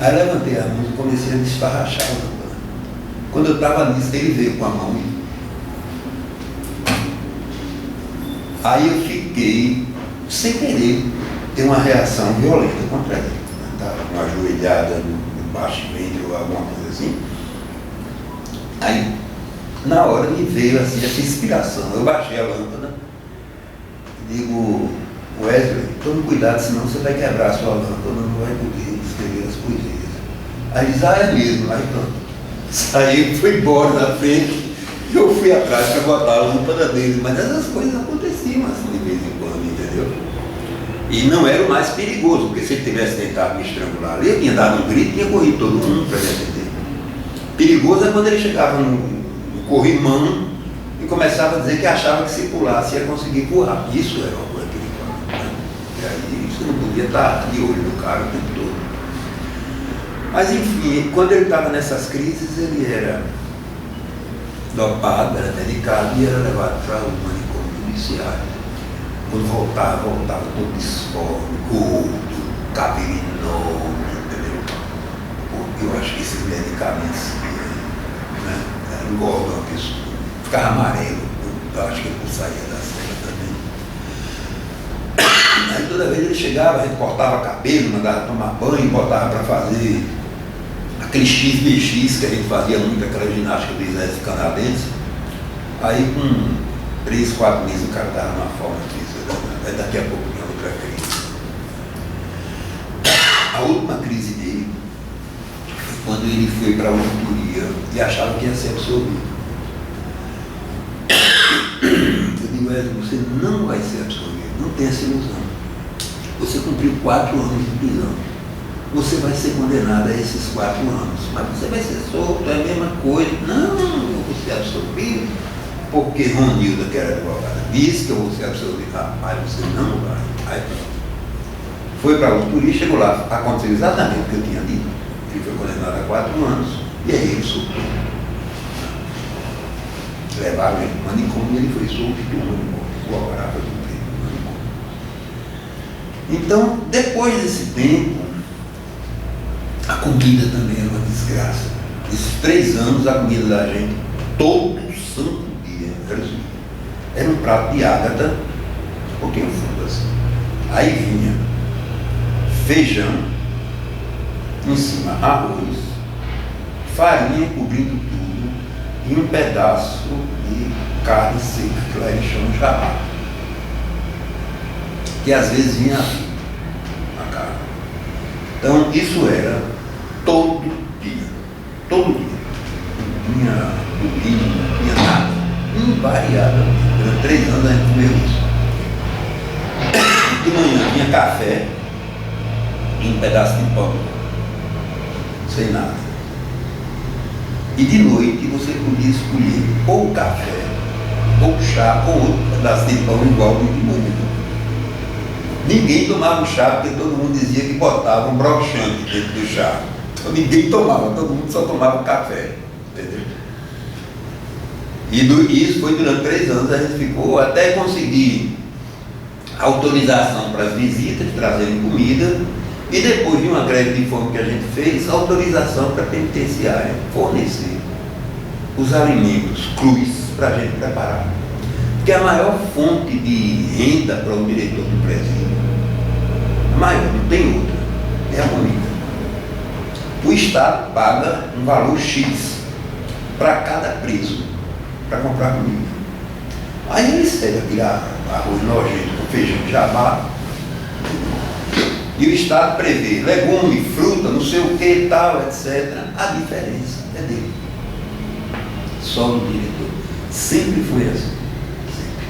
C: Aí levantei a mão e comecei a desfarrachar a lâmpada. Quando eu estava nisso, ele veio com a mão e... Aí eu fiquei, sem querer, ter uma reação violenta contra ele. Estava com uma ajoelhada no baixo ventre ou alguma coisa assim. Aí, na hora me veio assim, essa inspiração. Eu baixei a lâmpada e digo, Wesley, tome cuidado, senão você vai quebrar a sua lâmpada, não vai poder escrever as poesias. Aí diz, é mesmo, aí pronto. Saí, fui embora na frente, eu fui atrás para botar a lâmpada dele, mas essas coisas aconteciam assim de vez em quando, entendeu? E não era o mais perigoso, porque se ele tivesse tentado me estrangular ali, eu tinha dado um grito e tinha corrido todo mundo para me atender. Perigoso é quando ele chegava no corrimão e começava a dizer que achava que se pulasse ia conseguir pular. Isso era uma coisa perigosa, né? E aí você não podia estar de olho no cara o tempo todo. Mas enfim, quando ele estava nessas crises, ele era dopado, era medicado e era levado para o manicômio judiciário. Quando voltava todo disforme, gordo, cabelo enorme, entendeu? Porque eu acho que esses medicamentos, né, engordam a pessoa. Ficava amarelo, eu acho que ele não saía da cela também. Aí toda vez ele chegava, a gente cortava cabelo, mandava tomar banho, botava para fazer aquele XBX que a gente fazia muito, aquela ginástica do exército canadense. Aí com 3, 4 meses o cara estava numa forma física. Aí daqui a pouco tinha outra crise. A última crise dele foi quando ele foi para a auditoria e achava que ia ser absolvido. Eu digo, você não vai ser absolvido, não tem essa ilusão. Você cumpriu 4 anos de prisão. Você vai ser condenado a esses 4 anos, mas você vai ser solto, é a mesma coisa. Não, eu vou ser absolvido. Porque Ronilda, que era advogada, disse que eu vou ser absolvido. Rapaz, você não vai. Aí foi para a auditoria, chegou lá, aconteceu exatamente o que eu tinha dito. Ele foi condenado a 4 anos e aí ele soltou. Levaram ele para o manicômio e ele foi solto do manicômio. O alvará foi cumprido no manicômio. Então, depois desse tempo, a comida também era uma desgraça. Esses 3 anos, a comida da gente, todo santo dia, era um prato de ágata, um pouquinho fundo assim. Aí vinha feijão, em cima arroz, farinha cobrindo tudo e um pedaço de carne seca, que lá eles chamam de jarraca. que às vezes vinha na casa. Então isso era todo dia, todo dia. Não tinha domingo, não tinha nada, invariavelmente. Durante 3 anos a gente comeu isso. De manhã tinha café e um pedaço de pão, sem nada. E de noite você podia escolher ou café, ou chá, ou outro pedaço de pão igual do de manhã. Ninguém tomava o chá porque todo mundo dizia que botava um broxante dentro do chá. Então ninguém tomava, todo mundo só tomava café. Entendeu? E isso foi durante 3 anos, a gente ficou até conseguir autorização para as visitas, trazerem comida, e depois de uma greve de fome que a gente fez, autorização para a penitenciária fornecer os alimentos crus para a gente preparar. Porque a maior fonte de renda para o diretor do presídio, a maior, não tem outra, é a comida. O Estado paga um valor X para cada preso, para comprar comida. Aí eles pegam aquele arroz nojento com feijão de jabá, e o Estado prevê legume, fruta, não sei o que, tal, etc. A diferença é dele. Só do diretor. Sempre foi assim. Sempre.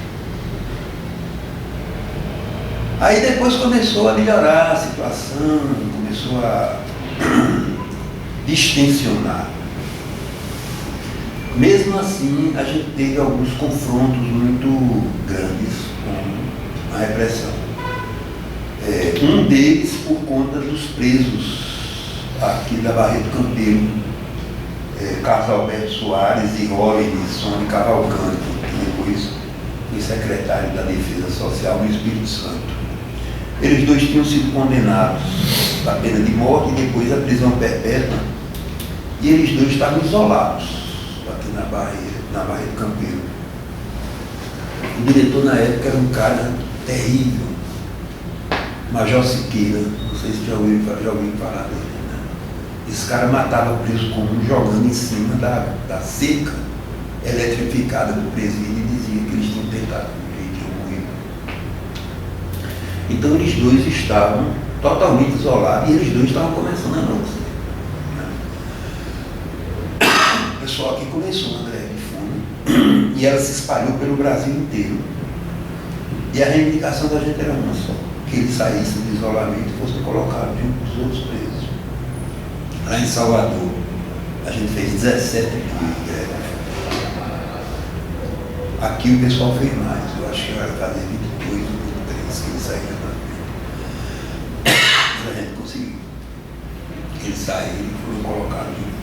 C: Aí depois começou a melhorar a situação, começou a distensionar. Mesmo assim, a gente teve alguns confrontos muito grandes com a repressão. Um deles por conta dos presos aqui da Barreto Campeiro, Carlos Alberto Soares e Rolison Cavalcante, que depois foi secretário da Defesa Social no Espírito Santo. Eles dois tinham sido condenados à pena de morte e depois à prisão perpétua, e eles dois estavam isolados aqui na Barreto Campeiro. O diretor na época era um cara terrível, Major Siqueira, não sei se já ouviram falar dele, né? Esse cara matava preso comum jogando em cima da cerca eletrificada do presídio e dizia que eles tinham tentado morrer. Então eles dois estavam totalmente isolados e eles dois estavam começando a noite. O pessoal aqui começou uma greve de fome e ela se espalhou pelo Brasil inteiro. E a reivindicação da gente era uma só: que eles saíssem do isolamento e fossem colocados junto dos outros presos. Lá em Salvador, a gente fez 17 dias de greve. Aqui o pessoal fez mais, eu acho que vai fazer 22 ou 23 que eles saíram da frente. Mas a gente conseguiu. Eles saíram e foram colocados junto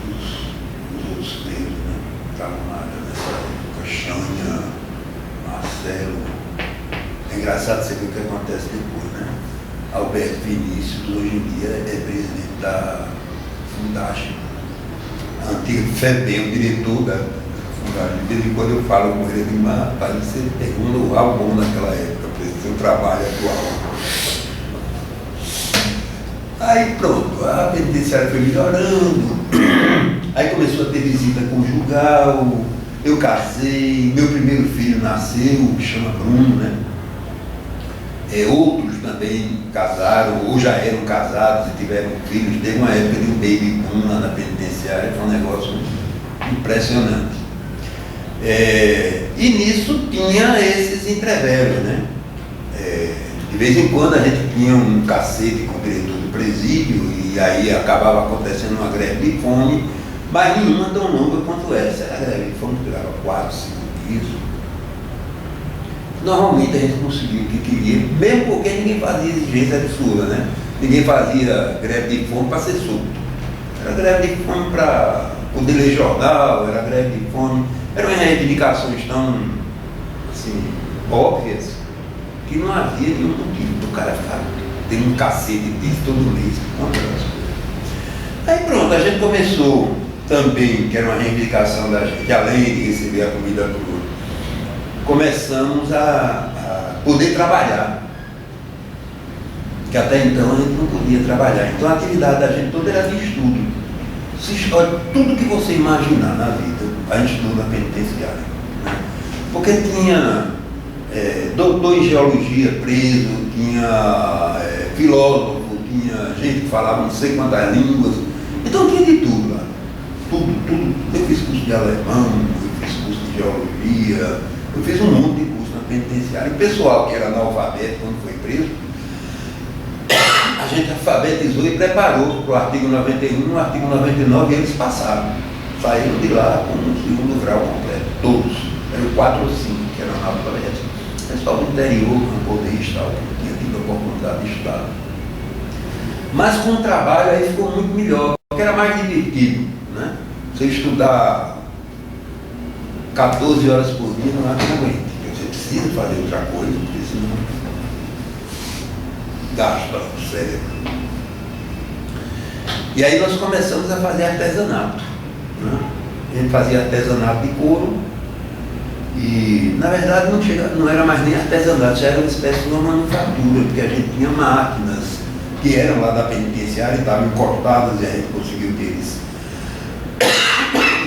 C: dos outros presos, né? Estavam lá nessa época, Xânia, Marcelo. É engraçado você ver o que acontece depois, né? Alberto Vinícius, hoje em dia, é presidente da Fundagem, a antiga FEBEM, o diretor da Fundagem. De vez em quando eu falo com ele, mas rapaz, você pergunta o álbum naquela época, para esse seu trabalho atual. Aí pronto, a penitenciária foi melhorando, aí começou a ter visita conjugal, eu casei, meu primeiro filho nasceu, que chama Bruno, né? Outros também casaram, ou já eram casados e tiveram filhos. Teve uma época de um baby boom lá na penitenciária, foi um negócio impressionante. E nisso tinha esses entreveros, né? De vez em quando a gente tinha um cacete com o diretor do presídio e aí acabava acontecendo uma greve de fome, mas nenhuma tão longa quanto essa. Era a greve de fome que durava 4, 5 dias. Normalmente a gente conseguia o que queria, mesmo porque ninguém fazia exigência absurda, né? Ninguém fazia greve de fome para ser solto. Era greve de fome para poder ler jornal, era greve de fome. Eram reivindicações tão, assim, óbvias, que não havia nenhum motivo para o cara ficar tendo um cacete disso todo mês contra as coisas. Aí pronto, a gente começou também, que era uma reivindicação da gente, além de receber a comida crua, começamos a poder trabalhar, que até então a gente não podia trabalhar. Então a atividade da gente toda era de estudo. Olha, tudo que você imaginar na vida, a gente estuda na penitenciária, né? Porque tinha doutor em geologia preso, tinha filósofo, tinha gente que falava não sei quantas línguas. Então tinha de tudo lá. Tudo. Eu fiz curso de alemão, eu fiz curso de geologia, eu fiz um monte de curso na penitenciária. E o pessoal que era analfabeto quando foi preso, a gente alfabetizou e preparou para o artigo 91, no artigo 99 eles passaram. Saíram de lá com o segundo grau completo, todos. Eram 4 ou 5 que eram analfabetos. Pessoal do interior, camponês, tal, que tinha tido a oportunidade de estudar. Mas com o trabalho aí ficou muito melhor, porque era mais divertido, né? Você estudar 14 horas por dia não aguenta. Você precisa fazer outra coisa, porque senão gasta o cérebro. E aí nós começamos a fazer artesanato, né? A gente fazia artesanato de couro e, na verdade, não era mais nem artesanato, já era uma espécie de uma manufatura, porque a gente tinha máquinas que eram lá da penitenciária e estavam encortadas e a gente conseguiu que eles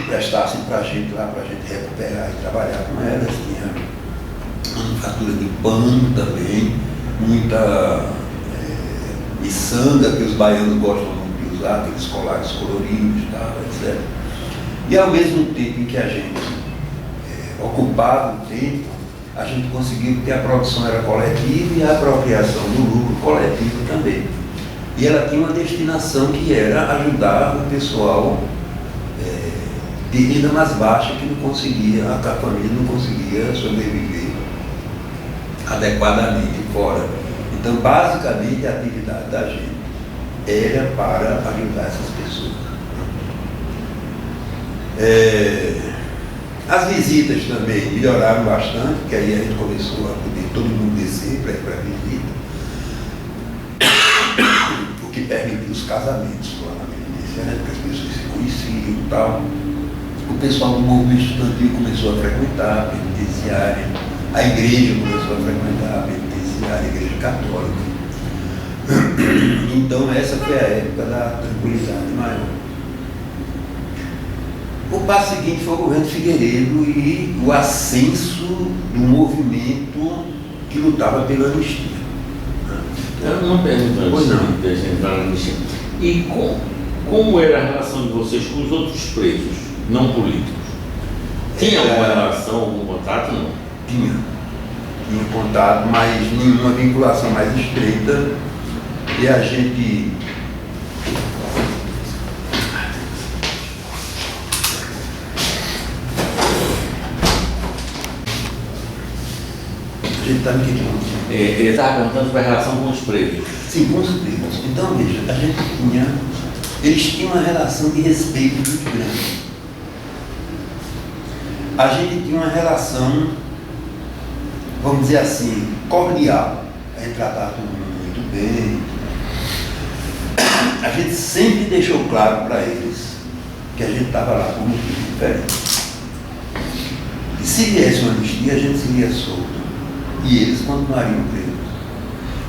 C: prestassem para a gente lá, para a gente recuperar e trabalhar com elas. Tinha manufatura de pano também, muita miçanga que os baianos gostam muito de usar, aqueles colares coloridos e tal, etc. E ao mesmo tempo em que a gente ocupava o tempo, a gente conseguiu que a produção era coletiva e a apropriação do lucro coletivo também. E ela tinha uma destinação que era ajudar o pessoal de renda mais baixa que não conseguia, a família não conseguia sobreviver adequadamente fora. Então, basicamente, a atividade da gente era para ajudar essas pessoas. As visitas também melhoraram bastante, porque aí a gente começou a poder todo mundo descer para ir para a visita, o que permitiu os casamentos lá na penitenciária, porque as pessoas se conheciam e tal. O pessoal do movimento estudantil começou a frequentar a penitenciária, a igreja começou a frequentar a penitenciária, a igreja católica. Então essa foi a época da tranquilidade maior. O passo seguinte foi o governo Figueiredo e o ascenso do movimento que lutava pela anistia.
B: Eu não pergunto antes de a gente entrar na anistia. E como era a relação de vocês com os outros presos, não políticos? Tinha alguma relação, algum contato? Não?
C: Tinha contato, mas nenhuma vinculação mais estreita. E a gente está me querendo.
B: Ele estava perguntando sobre a relação com os presos.
C: Sim, com os presos. Então, veja, eles tinham uma relação de respeito muito grande. A gente tinha uma relação, vamos dizer assim, cordial. A gente tratava todo mundo muito bem. A gente sempre deixou claro para eles que a gente estava lá por um motivo diferente. E se viesse uma anistia, a gente seria solto. E eles continuariam presos.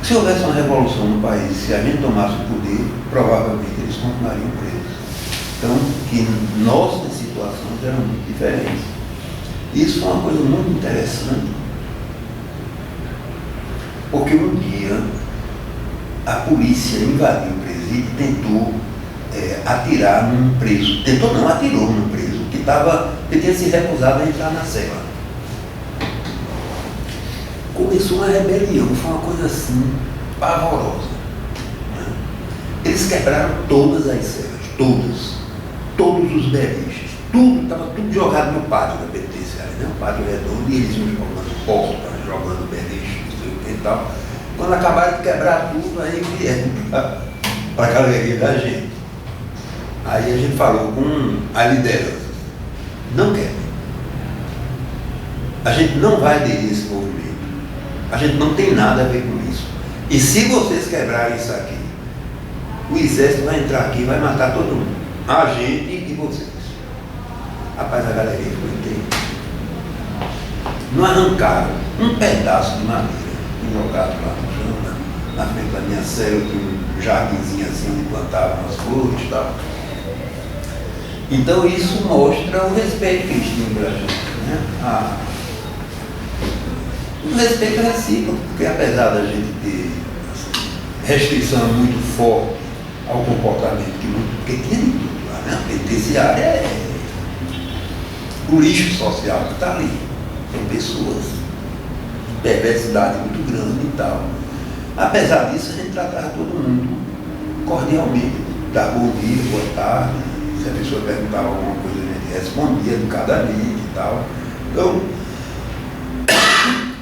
C: Se houvesse uma revolução no país, se a gente tomasse o poder, provavelmente eles continuariam presos. Então, que nossas situações eram muito diferentes. Isso foi uma coisa muito interessante, porque um dia a polícia invadiu o presídio e tentou atirar num preso. Tentou não, atirou num preso que tinha se recusado a entrar na cela. Começou uma rebelião, foi uma coisa assim, pavorosa. Né? Eles quebraram todas as celas, todos os beliches, estava tudo jogado no pátio da penitenciária, né? Um pátio redondo, e eles iam jogando porta, jogando beliche, não sei o que e tal. Quando acabaram de quebrar tudo, aí vieram para a galeria da gente. Aí a gente falou com a liderança, não quer. A gente não vai aderir a esse movimento. A gente não tem nada a ver com isso. E se vocês quebrarem isso aqui, o exército vai entrar aqui e vai matar todo mundo. A gente e vocês. Rapaz, a galeria ficou inteira. Não arrancaram um pedaço de madeira e jogaram lá no chão, na frente da minha cela, tinha um jardinzinho assim onde plantavam as flores e tal. Então isso mostra o respeito que eles tinham pela gente, né? O respeito é recíproco, porque apesar da gente ter restrição muito forte ao comportamento, porque tinha de tudo lá, né? A penitenciária é o lixo social que está ali. São pessoas de perversidade muito grande e tal. Apesar disso, a gente tratava todo mundo cordialmente, dava bom dia, boa tarde, se a pessoa perguntava alguma coisa, a gente respondia educadamente e tal. Então,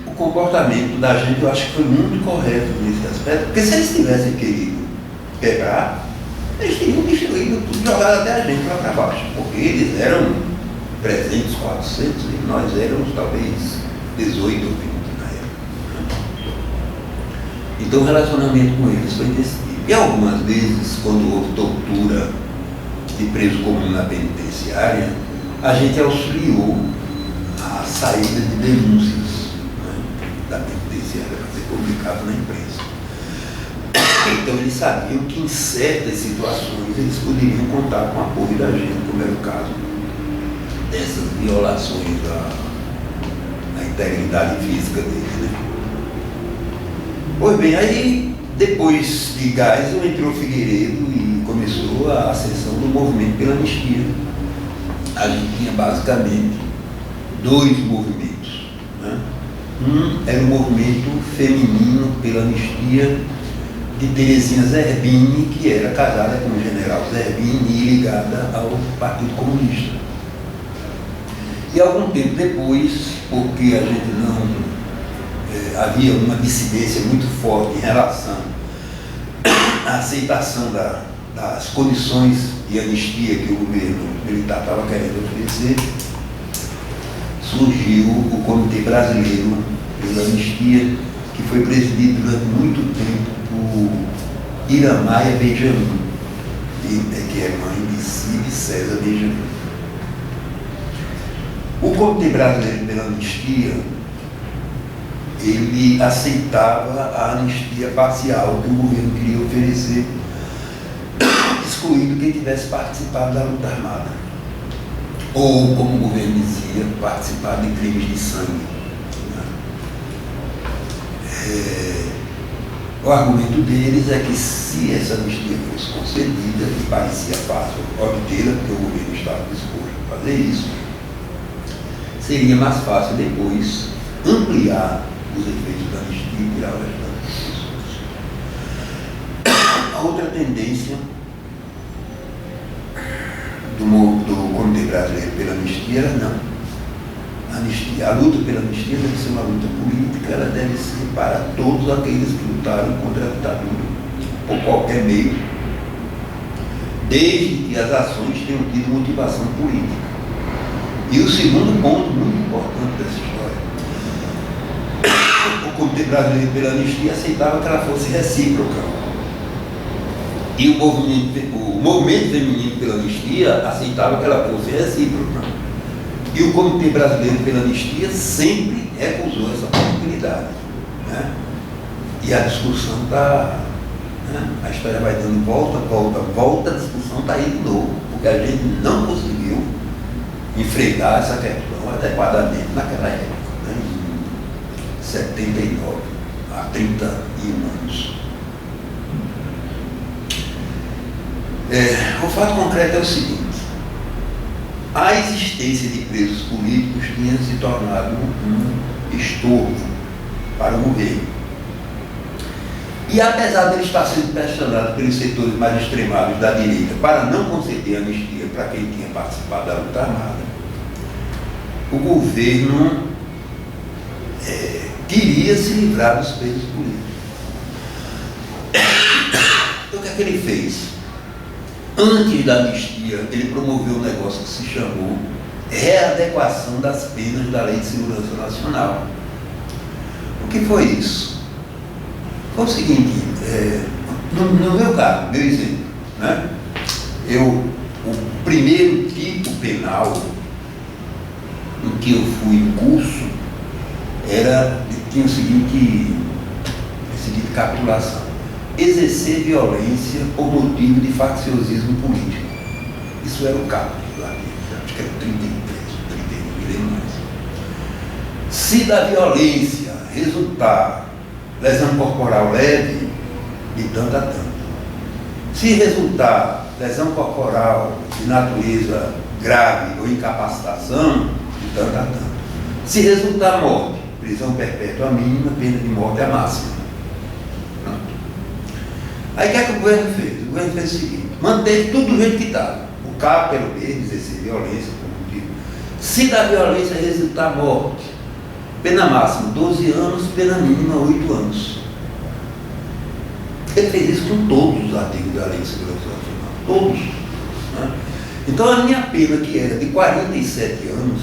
C: o comportamento da gente eu acho que foi muito correto nesse aspecto, porque se eles tivessem querido quebrar, eles teriam destruído tudo, jogado até a gente lá para baixo, porque eles eram 300, 400 e nós éramos talvez 18 ou 20 na época. Então o relacionamento com eles foi desse tipo. E algumas vezes, quando houve tortura de preso comum na penitenciária, a gente auxiliou a saída de denúncias, né, da penitenciária para ser publicado na imprensa. Então eles sabiam que em certas situações eles poderiam contar com o apoio da gente, como era o caso dessas violações da integridade física deles, né? Pois bem, aí depois de Geisel entrou Figueiredo e começou a ascensão do movimento pela anistia. A gente tinha basicamente dois movimentos, né? Um era o movimento feminino pela anistia de Terezinha Zerbini, que era casada com o general Zerbini e ligada ao Partido Comunista. E algum tempo depois, porque a gente não havia uma dissidência muito forte em relação à aceitação das condições de anistia que o governo militar estava querendo oferecer, surgiu o Comitê Brasileiro pela Anistia, que foi presidido durante muito tempo por Iramaia Benjamin, que é mãe de Cid César Benjamin. O Comitê Brasileiro pela Anistia, ele aceitava a anistia parcial que o governo queria oferecer, excluindo quem tivesse participado da luta armada, ou, como o governo dizia, participado de crimes de sangue. O argumento deles é que se essa anistia fosse concedida, e parecia fácil obtê-la, porque o governo estava disposto a fazer isso, seria mais fácil depois ampliar os efeitos da anistia e tirar o restante das pessoas. A outra tendência do Comitê Brasileiro pela Anistia era não. A luta pela anistia deve ser uma luta política, ela deve ser para todos aqueles que lutaram contra a ditadura, por qualquer meio, desde que as ações tenham tido motivação política. E o segundo ponto muito importante dessa história, o Comitê Brasileiro pela Anistia aceitava que ela fosse recíproca. E o movimento feminino pela anistia aceitava que ela fosse recíproca. E o Comitê Brasileiro pela Anistia sempre recusou essa possibilidade, né? E a discussão está, né? A história vai dando volta, a discussão está aí de novo, porque a gente não conseguiu enfrentar essa questão adequadamente naquela época, né? Em 79, há 31 anos. O fato concreto é o seguinte: a existência de presos políticos tinha se tornado um estorvo para o governo. E apesar dele estar sendo pressionado pelos setores mais extremados da direita para não conceder anistia para quem tinha participado da luta armada, o governo queria se livrar dos presos políticos. Então o que é que ele fez? Antes da anistia, ele promoveu um negócio que se chamou readequação das penas da Lei de Segurança Nacional. O que foi isso? Foi o seguinte, no meu caso, meu exemplo, né? O primeiro tipo penal em que eu fui em curso tinha a seguinte capitulação: exercer violência por motivo de facciosismo político. Isso era o caput lá, acho que era 33, 31, me lembro mais. Se da violência resultar lesão corporal leve, de tanto a tanto. Se resultar lesão corporal de natureza grave ou incapacitação, de tanto a tanto. Se resultar morte, prisão perpétua mínima, pena de morte a máxima. Pronto. Aí o que é que o governo fez? O governo fez o seguinte: manteve tudo do jeito que estava. O cabo pelo meio, exercer violência, como digo. Se da violência resultar morte, pena máxima 12 anos, pena mínima 8 anos. Ele fez isso com todos os artigos da Lei de Segurança Nacional. Todos. Né? Então a minha pena, que era de 47 anos,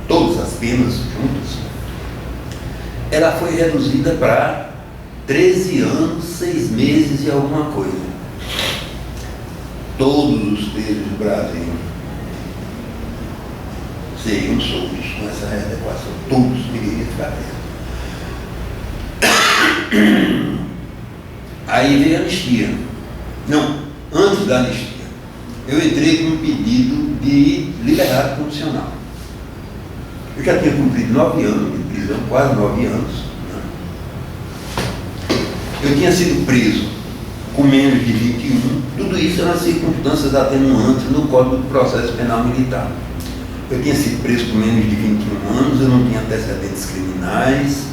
C: todas as penas juntas, ela foi reduzida para 13 anos, 6 meses e alguma coisa. Todos os presos do Brasil seriam soltos com essa readequação. Todos deveriam ficar presos. Aí veio a anistia. Não, antes da anistia, eu entrei com um pedido de liberdade condicional. Eu já tinha cumprido 9 anos de prisão, quase 9 anos. Né? Eu tinha sido preso com menos de 21, tudo isso eram circunstâncias atenuantes no Código do Processo Penal Militar. Eu tinha sido preso com menos de 21 anos, eu não tinha antecedentes criminais,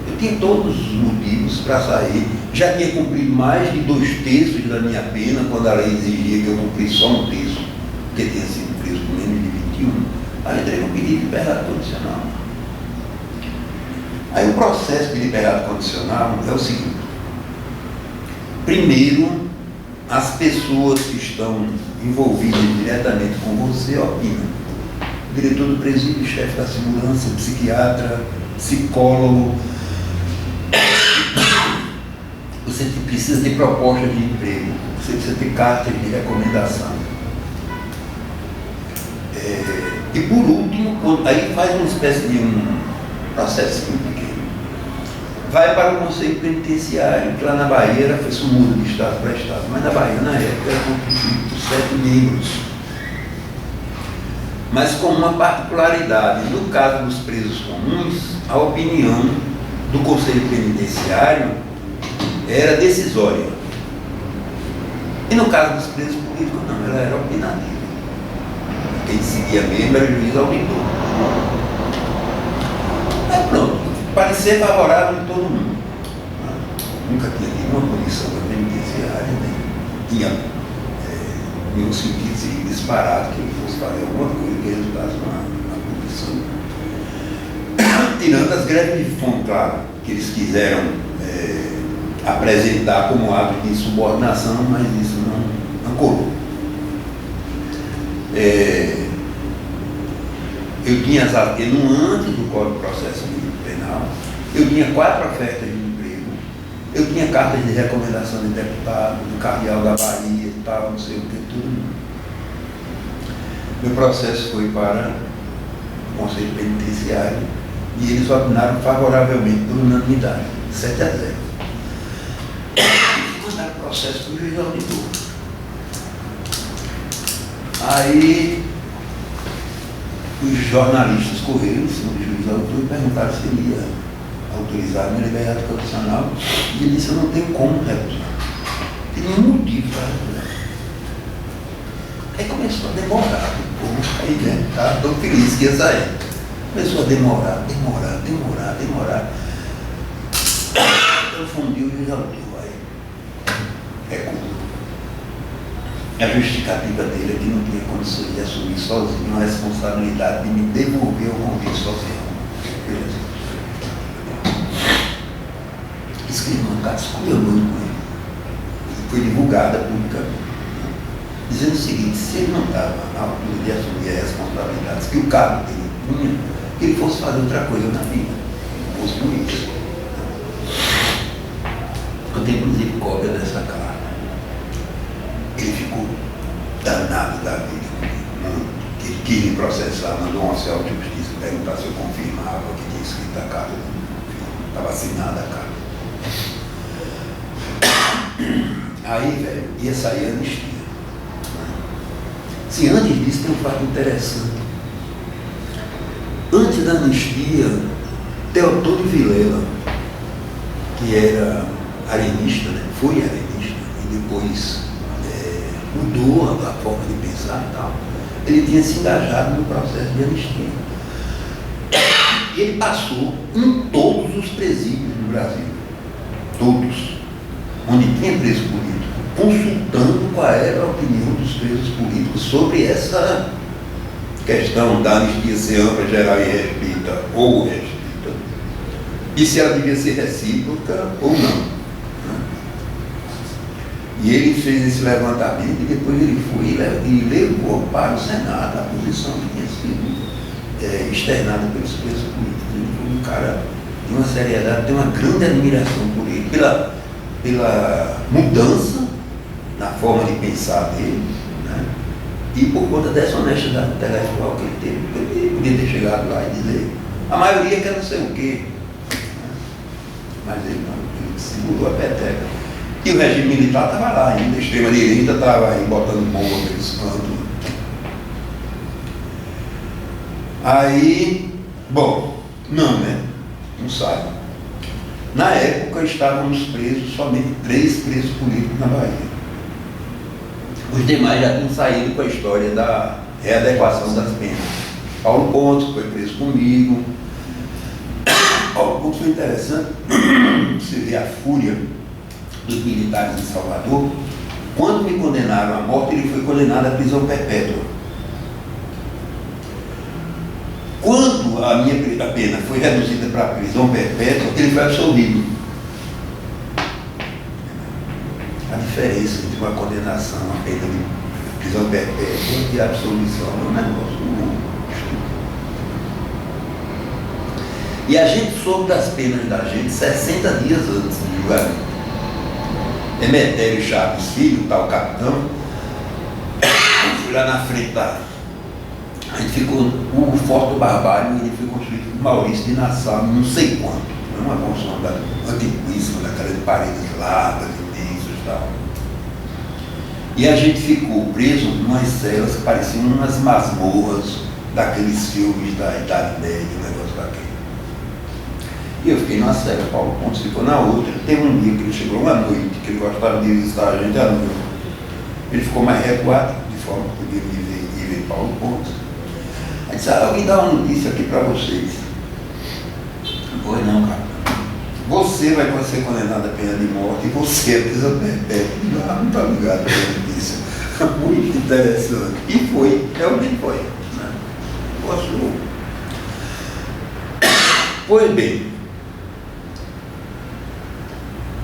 C: eu tinha todos os motivos para sair, já tinha cumprido mais de 2/3 da minha pena, quando a lei exigia que eu cumprisse só 1/3, porque tinha sido preso com menos de 21. Aí eu entrei no pedido de liberdade condicional. Aí o processo de liberdade condicional é o seguinte: primeiro, as pessoas que estão envolvidas diretamente com você opinam. O diretor do presídio, chefe da segurança, psiquiatra, psicólogo. Você precisa de propostas de emprego, você precisa ter cartas de recomendação. E por último, aí faz uma espécie de um processinho pequeno. Vai para o Conselho Penitenciário, que lá na Bahia foi muda de estado para estado, mas na Bahia, na época, era constituído por 7 membros. Mas com uma particularidade: no caso dos presos comuns, a opinião do Conselho Penitenciário era decisória. E no caso dos presos políticos, não, ela era opinativa. Quem decidia mesmo era o juiz auditor. Aí pronto, parecer favorável de todo mundo. Nunca tinha tido uma punição penitenciária, nem tinha nenhum sentido de disparado que ele fosse fazer alguma coisa que resultasse na punição. Tirando as greves de fome, claro, que eles quiseram apresentar como ato de insubordinação, mas isso não colou. Eu tinha as atenuantes do Código de Processo Penal, eu tinha 4 ofertas de emprego, eu tinha cartas de recomendação de deputado, do cardeal da Bahia e tal, não sei o que, tudo. Meu processo foi para o Conselho Penitenciário e eles opinaram favoravelmente por unanimidade, 7-0. Mandaram o processo para o juiz auditor. Aí os jornalistas correram em cima do juiz auditor e perguntaram se ele ia autorizar a minha liberdade condicional, e ele disse: eu não tenho como recusar, não tem nenhum motivo para recusar. Aí começou a demorar, aí né, tá todo feliz que ia sair. Começou a demorar. Eu fundi o juiz auditor, aí recusou. A justificativa dele é que não tinha condições de assumir sozinho a responsabilidade de me devolver o convite social. Escrevi uma carta esculhambando com ele. Foi divulgada publicamente, dizendo o seguinte: se ele não estava à altura de assumir as responsabilidades que o cargo dele tinha, que ele fosse fazer outra coisa na vida, fosse político. Eu tenho inclusive cópia dessa carta. Ele ficou danado da vida comigo. Ele quis me processar, mandou um oficial de justiça perguntar se eu confirmava que tinha escrito a carta. Estava assinada a carta. Aí, velho, ia sair a anistia. Se antes disso tem um fato interessante. Antes da anistia, Teodoro Vilela, que era arenista, né? Foi arenista, e depois mudou a forma de pensar e tal. Ele tinha se engajado no processo de anistia. E ele passou em todos os presídios do Brasil, todos, onde tinha preso político, consultando qual era a opinião dos presos políticos sobre essa questão da anistia ser ampla, geral e restrita, ou restrita, e se ela devia ser recíproca ou não. E ele fez esse levantamento e depois ele foi e levou para o Senado a posição que tinha sido externada pelos presos políticos. Ele foi um cara de uma seriedade, tem uma grande admiração por ele, pela mudança na forma de pensar dele, né? E por conta dessa honestidade intelectual que ele teve. Ele podia ter chegado lá e dizer, a maioria quer não sei o quê. Mas ele não, ele segurou a peteca. E o regime militar estava lá ainda, a extrema-direita estava aí botando bomba naqueles cantos. Aí, bom, não, né? Não sabe. Na época estávamos presos, somente 3 presos políticos na Bahia. Os demais já tinham saído com a história da readequação das penas. Paulo Pontes foi preso comigo. Paulo Pontes foi interessante, você vê a fúria dos militares em Salvador. Quando me condenaram à morte, ele foi condenado à prisão perpétua. Quando a minha pena foi reduzida para a prisão perpétua, ele foi absolvido. A diferença entre uma condenação à pena de prisão perpétua e a absolvição é um negócio muito. E a gente soube das penas da gente 60 dias antes do julgamento. Emetério Chaves Filho, tal capitão, fui lá na frente da... A gente ficou, o Forte do Barbalho, ele foi construído por Maurício de Nassau, não sei quanto. Foi uma construção antiquíssima, daquelas paredes largas, imensas e tal. E a gente ficou preso em umas celas que pareciam umas masmorras daqueles filmes da Idade Média, um negócio daquele. E eu fiquei numa cela, Paulo Pontes ficou na outra. Teve um dia que ele chegou uma noite, que ele gostava de visitar a gente à noite. Ele ficou mais recuado, de forma que podia me ver e ver Paulo Pontes. Aí disse, alguém dá uma notícia aqui para vocês. Pois não, cara. Você vai ser condenado à pena de morte e você é prisão perpétua. Não está ligado com a notícia. Muito interessante. E foi, realmente foi. Né? Gostou. Pois bem,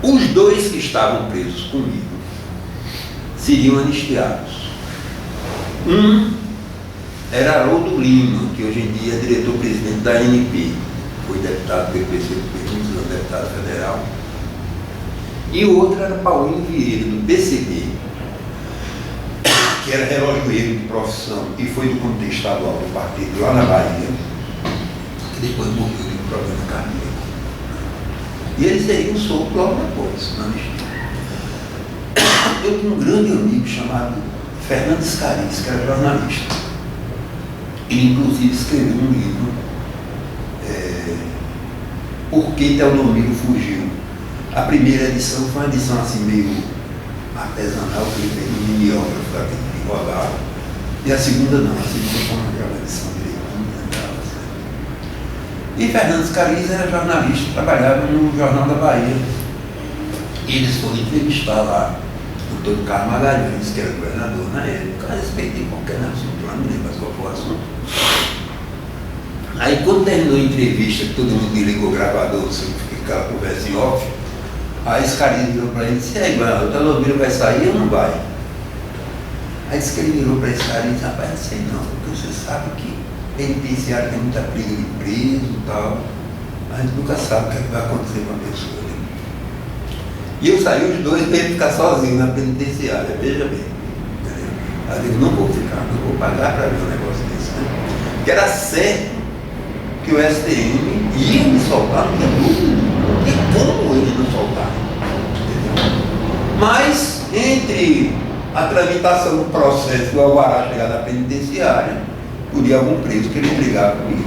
C: os 2 que estavam presos comigo seriam anistiados. Um era Haroldo Lima, que hoje em dia é diretor-presidente da ANP, foi deputado do PCP, muitos anos deputado federal. E o outro era Paulinho Vieira, do PCB, que era relojoeiro de profissão e foi do comitê estadual do partido lá na Bahia, que depois morreu de problema cardíaco. E eles seriam soltos logo depois, na anistia. Eu tinha um grande amigo chamado Fernandes Caris, que era jornalista. Ele, inclusive, escreveu um livro, Por que Teodomiro Fugiu. A primeira edição foi uma edição assim meio artesanal, que ele fez um mimeógrafo daquele que rodava. E a segunda não, a segunda foi uma edição dele. E Fernandes Caris era jornalista, trabalhava no Jornal da Bahia. E eles foram entrevistar lá o Dr. Carlos Magalhães, que era governador na época, a respeito de qualquer assunto, lá não lembro qual foi o assunto. Aí quando terminou a entrevista, que todo mundo ligou o gravador, você ficar a conversa em off, aí esse carinha virou para ele e disse, o Teodomiro vai sair ou não vai? Aí disse que ele virou para esse cara e disse, rapaz, não sei não, porque você sabe que penitenciário tem muita briga de preso e tal, a gente nunca sabe o que, vai acontecer com a pessoa. Né? E eu saí os 2 para ele ficar sozinho na penitenciária, veja bem. Aí eu digo, não vou ficar, não vou pagar para ver um negócio desse. Né? Porque era certo que o STM ia me soltar, não tinha dúvida, e como ele não soltar. Entendeu? Mas, entre a tramitação do processo e o alvará chegar na penitenciária, podia algum preso querer brigar comigo.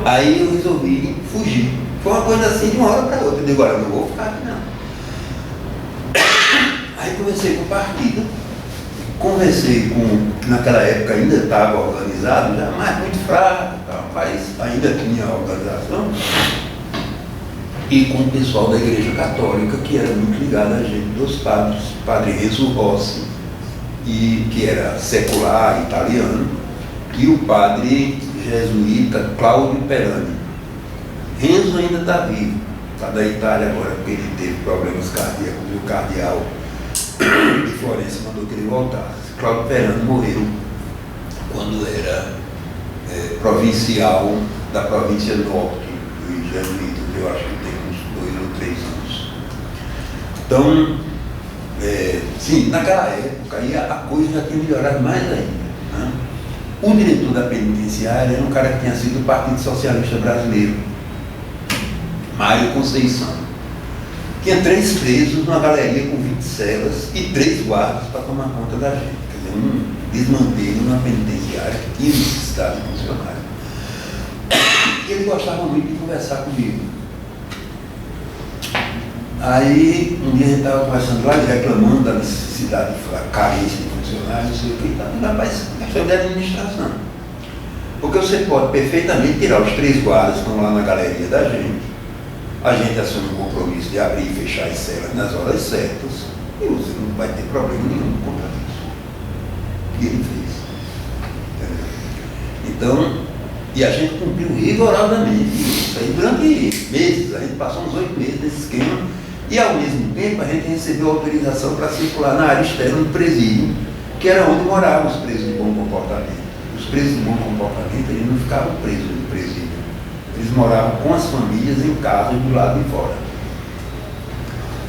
C: Aí eu resolvi fugir. Foi uma coisa assim de uma hora para outra. Eu digo, agora eu não vou ficar aqui não. Aí conversei com o partido, conversei com, que naquela época ainda estava organizado, já, mas muito fraco, o país ainda tinha organização, e com o pessoal da Igreja Católica, que era muito ligado a gente, dos padres, o padre Renzo Rossi, e, que era secular, italiano, e o padre jesuíta Cláudio Perani. Renzo ainda está vivo, está da Itália agora, porque ele teve problemas cardíacos, e o cardeal de Florença mandou que ele voltasse. Cláudio Perani morreu quando era provincial da província norte dos jesuítas, eu acho que tem uns 2 ou 3 anos. Então, sim, naquela época aí a coisa já tinha melhorado mais ainda, né? O diretor da penitenciária era um cara que tinha sido do Partido Socialista Brasileiro, Mário Conceição. Tinha 3 presos numa galeria com 20 celas e 3 guardas para tomar conta da gente. Quer dizer, um desmantelo numa penitenciária que tinha necessidade de funcionário. E ele gostava muito de conversar comigo. Aí, um dia a gente estava conversando lá, reclamando da necessidade, da carência de funcionários, não sei o que, e tal. Rapaz, questão de administração. Porque você pode perfeitamente tirar os 3 guardas que estão lá na galeria da gente. A gente assume o compromisso de abrir e fechar as celas nas horas certas e você não vai ter problema nenhum contra isso. E ele fez. Então, e a gente cumpriu rigorosamente isso. Aí durante meses, a gente passou uns 8 meses nesse esquema e ao mesmo tempo a gente recebeu autorização para circular na área externa do presídio, que era onde moravam os presos de bom comportamento. Os presos de bom comportamento, eles não ficavam presos no presídio. Eles moravam com as famílias em casas do lado de fora.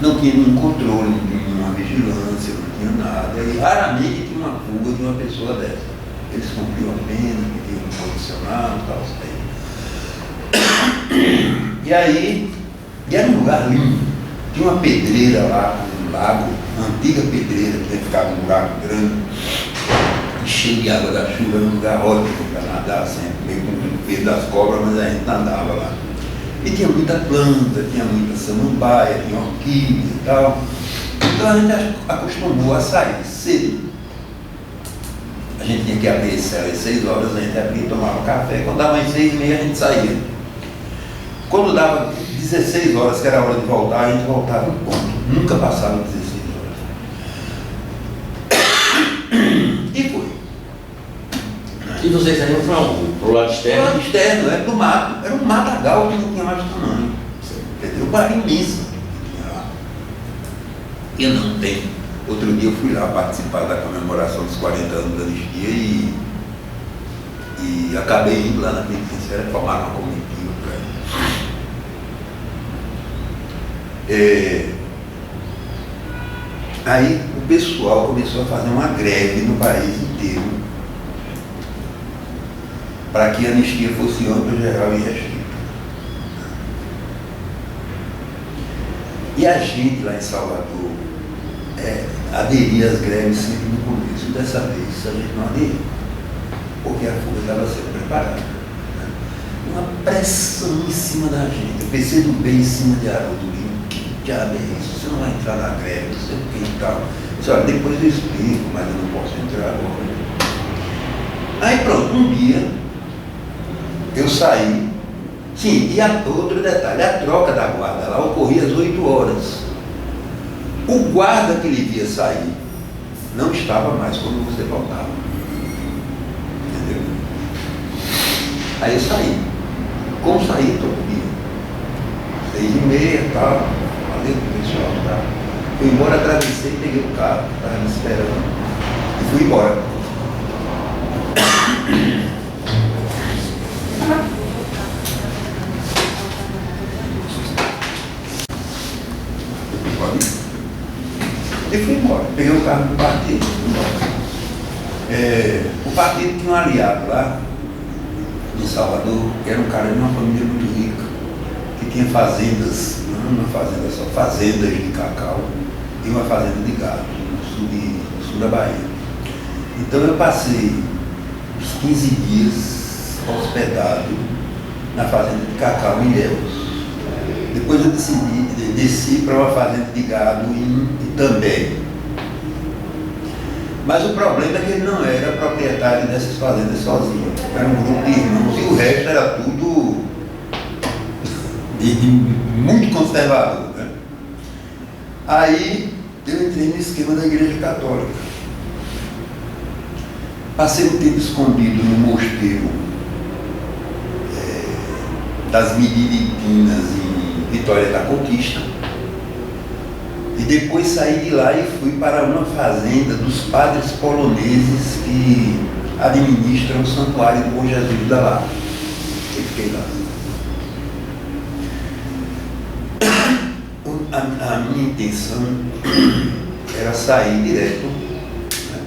C: Não tinha nenhum controle, não tinha nenhuma vigilância, não tinha nada. E raramente tinha uma fuga de uma pessoa dessa. Eles cumpriam a pena, pediam um condicional e tal. E aí, e era um lugar lindo. Tinha uma pedreira lá, um lago, uma antiga pedreira que ficava num buraco grande, cheio de água da chuva, era um lugar ótimo para nadar, sempre, meio com o peso das cobras, mas a gente nadava lá. E tinha muita planta, tinha muita samambaia, tinha orquídea e tal. Então a gente acostumou a sair cedo. A gente tinha que abrir às 6 horas, a gente abria e tomava café. Quando dava às 6h30 a gente saía. Quando dava 16 horas, que era a hora de voltar, a gente voltava no ponto. Nunca passava 16 horas. E foi.
B: E vocês saíram para onde? Para o lado externo?
C: Para o lado externo, era do mato. Era um matagal que não tinha mais tamanho. Entendeu? Uma área imensa. E não tem. Outro dia eu fui lá participar da comemoração dos 40 anos da anistia e acabei indo lá na penitenciária formar uma comitiva para ele. Aí o pessoal começou a fazer uma greve no país inteiro para que a anistia fosse ampla, geral e restrita. E a gente lá em Salvador aderia às greves sempre no começo. Dessa vez a gente não aderiu, porque a fuga estava sendo preparada. Uma pressão em cima da gente. Eu pensei do bem em cima de Haroldo Lima. Que diabo é isso? Você não vai entrar na greve, não sei o que e tal. Eu disse, olha, depois eu explico, mas eu não posso entrar agora. Aí pronto, um dia eu saí. Sim, e outro detalhe, a troca da guarda lá ocorria às 8 horas. O guarda que lhe via sair não estava mais quando você voltava. Entendeu? Aí eu saí. Como saí todo dia? 6h30 e tal, falei com o pessoal, tá? Fui embora, atravessei, peguei o carro, estava me esperando e fui embora. E fui embora. Peguei o carro do partido, fui embora. O partido tinha um aliado lá em Salvador, que era um cara de uma família muito rica, que tinha fazendas, não uma fazenda só, fazendas de cacau e uma fazenda de gado no sul da Bahia. Então eu passei uns 15 dias hospedado na fazenda de cacau em Ilhéus. Depois eu desci para uma fazenda de gado em Itambé. Mas o problema é que ele não era proprietário dessas fazendas sozinho. Era um grupo de irmãos e o resto era tudo muito conservador. Né? Aí eu entrei no esquema da Igreja Católica. Passei um tempo escondido no mosteiro das Beneditinas em Vitória da Conquista. E depois saí de lá e fui para uma fazenda dos padres poloneses que administram o Santuário do Bom Jesus da Lapa. Eu fiquei lá. A minha intenção era sair direto.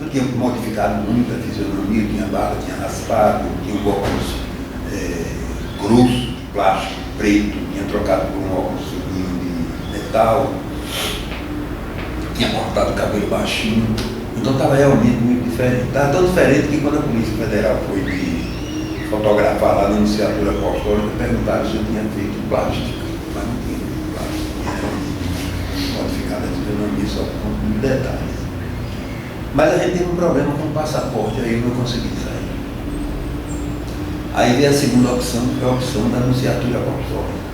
C: Eu tinha modificado muito a fisionomia, eu tinha barba, tinha raspado, tinha um óculos grosso, de plástico, preto, tinha trocado por um óculos de metal. Tinha cortado o cabelo baixinho, então estava realmente muito diferente. Estava tão diferente que quando a Polícia Federal foi me fotografar lá na Nunciatura Apostólica, perguntaram se eu tinha feito plástica, mas não tinha feito plástica, tinha modificado a fisionomia só por conta de detalhes. Mas a gente teve um problema com o passaporte, aí eu não consegui sair. Aí veio a segunda opção, que foi a opção da Nunciatura Apostólica.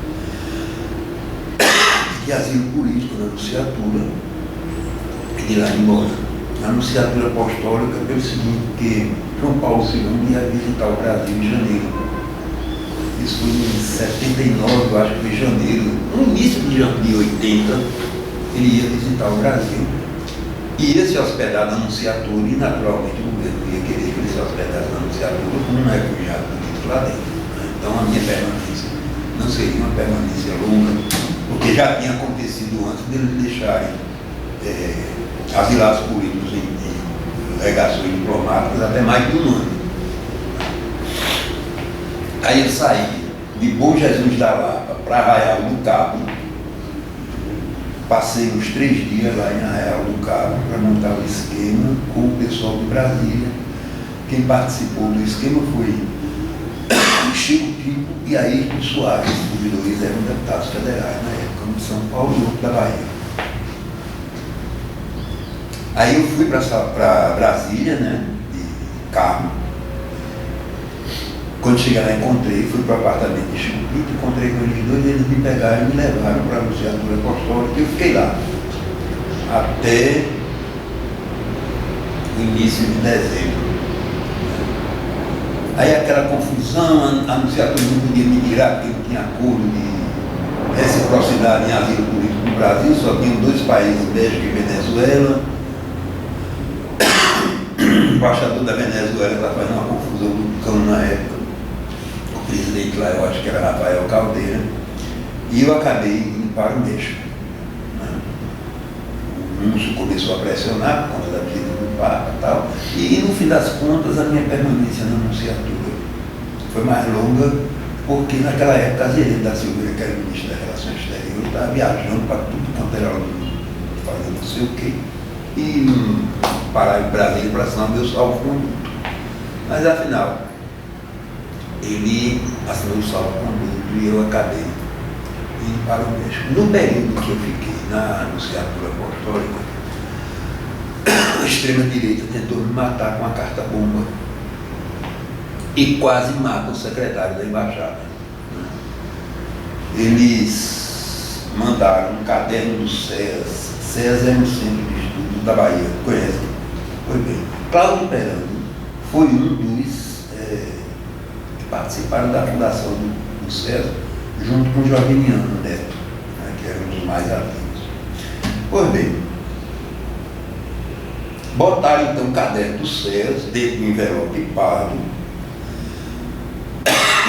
C: De asilo político na Nunciatura. De lá embora. A Nunciatura Apostólica pelo seguinte, que João Paulo II ia visitar o Brasil em janeiro. Isso foi em 79, eu acho que foi em janeiro. No início de 80, ele ia visitar o Brasil. Ia se hospedar na Nunciatura e naturalmente o governo ia querer que ele se hospedasse na Nunciatura como um refugiado político lá dentro. Então a minha permanência não seria uma permanência longa, porque já tinha acontecido antes deles deixarem asilados políticos em legações diplomáticas até mais de um ano. Aí eu saí de Bom Jesus da Lapa para Arraial do Cabo, passei uns 3 dias lá em Arraial do Cabo para montar o esquema com o pessoal de Brasília. Quem participou do esquema foi Chico Pico e Ayrton Soares, os dois eram deputados federais na época, um de São Paulo e outro da Bahia. Aí eu fui para Brasília, né, de carro. Quando cheguei lá, fui para o apartamento de Chico Pinto, encontrei com eles dois, eles me pegaram e me levaram para a Nunciatura Apostólica e eu fiquei lá até o início de dezembro. Aí aquela confusão, a Nunciatura não podia me tirar porque não tinha acordo de reciprocidade em asilo político no Brasil, só tinham 2 países, México e Venezuela. O embaixador da Venezuela estava fazendo uma confusão do cão na época. O presidente lá, eu acho que era Rafael Caldeira. E eu acabei indo para o México. O Múcio começou a pressionar por conta da visita do Papa e tal. E no fim das contas, a minha permanência na Nunciatura foi mais longa, porque naquela época a Zerida da Silveira, que era ministro da Relações Exteriores, estava viajando para tudo quanto era fazendo não sei o quê. E parar em Brasília para assinar o meu salvo-conduto. Mas afinal, ele assinou o salvo-conduto e eu acabei indo para o México. No período que eu fiquei na Nunciatura Apostólica, a extrema-direita tentou me matar com a carta-bomba e quase mata o secretário da embaixada. Eles mandaram um caderno do SEAS. SEAS é um centro de estudo da Bahia, conhece? Foi bem. Cláudio Perano foi um dos que participaram da fundação do SEAS, junto com o Joviniano Neto, né, que era um dos mais ativos. Pois bem, botaram então o caderno do SEAS dentro do envelope pardo,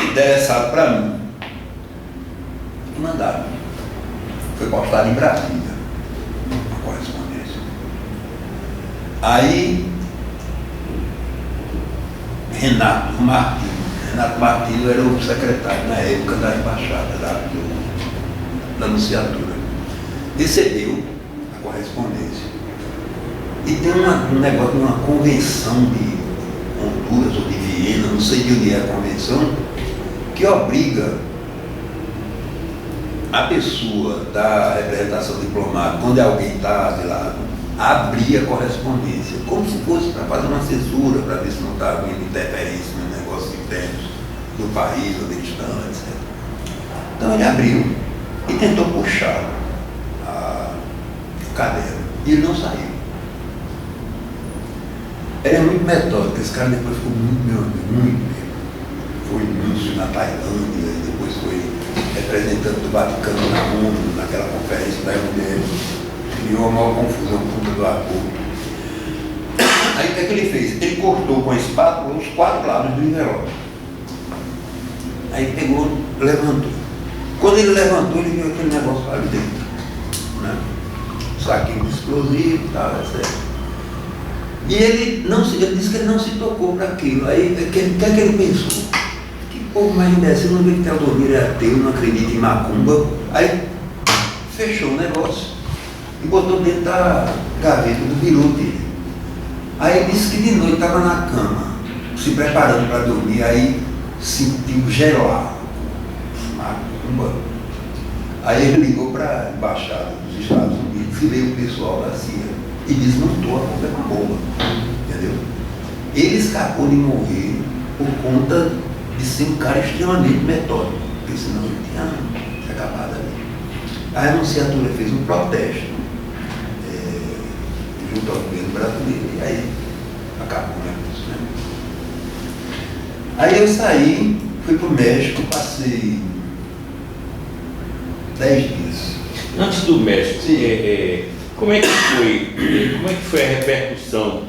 C: endereçado para mim, e mandaram. Foi postado em Brasília. Correspondência. Aí Renato Martins era o secretário na época da embaixada da Nunciatura. Recebeu a correspondência. E tem um negócio de uma convenção de Honduras ou de Viena, não sei de onde é a convenção, que obriga a pessoa da representação diplomática, quando alguém está de lado, a abrir a correspondência, como se fosse para fazer uma censura, para ver se não está havendo interferência nos negócios internos do país, onde eles estão, etc. Então ele abriu e tentou puxar o caderno, e ele não saiu. Ele é muito metódico, esse cara depois ficou muito meu amigo, muito mesmo. Foi anúncio na Tailândia, e depois foi representante do Vaticano na ONU, naquela conferência das mulheres. Criou uma maior confusão por conta do acordo. Aí o que é que ele fez? Ele cortou com a espátula os 4 lados do envelope. Aí pegou, levantou. Quando ele levantou, ele viu aquele negócio lá dentro, né? Saquinho explosivo e tal, etc. E ele disse que ele não se tocou para aquilo. Aí o que é que ele pensou? Que povo mais imbecil, não vê que Teodomiro é ateu, não acredita em macumba. Aí fechou o negócio e botou dentro da gaveta do bilu dele. Aí ele disse que de noite estava na cama, se preparando para dormir, aí sentiu gelar. Macumba. Aí ele ligou para a embaixada dos Estados Unidos e veio o pessoal da CIA e desmontou a bomba, é uma bomba, entendeu? Ele escapou de morrer por conta de ser um cara extremamente metódico, porque senão ele tinha acabado ali. A anunciatura fez um protesto junto ao governo brasileiro, e aí acabou o negócio, né? Aí eu saí, fui para o México, passei 10 dias.
B: Antes do México, como é que foi a repercussão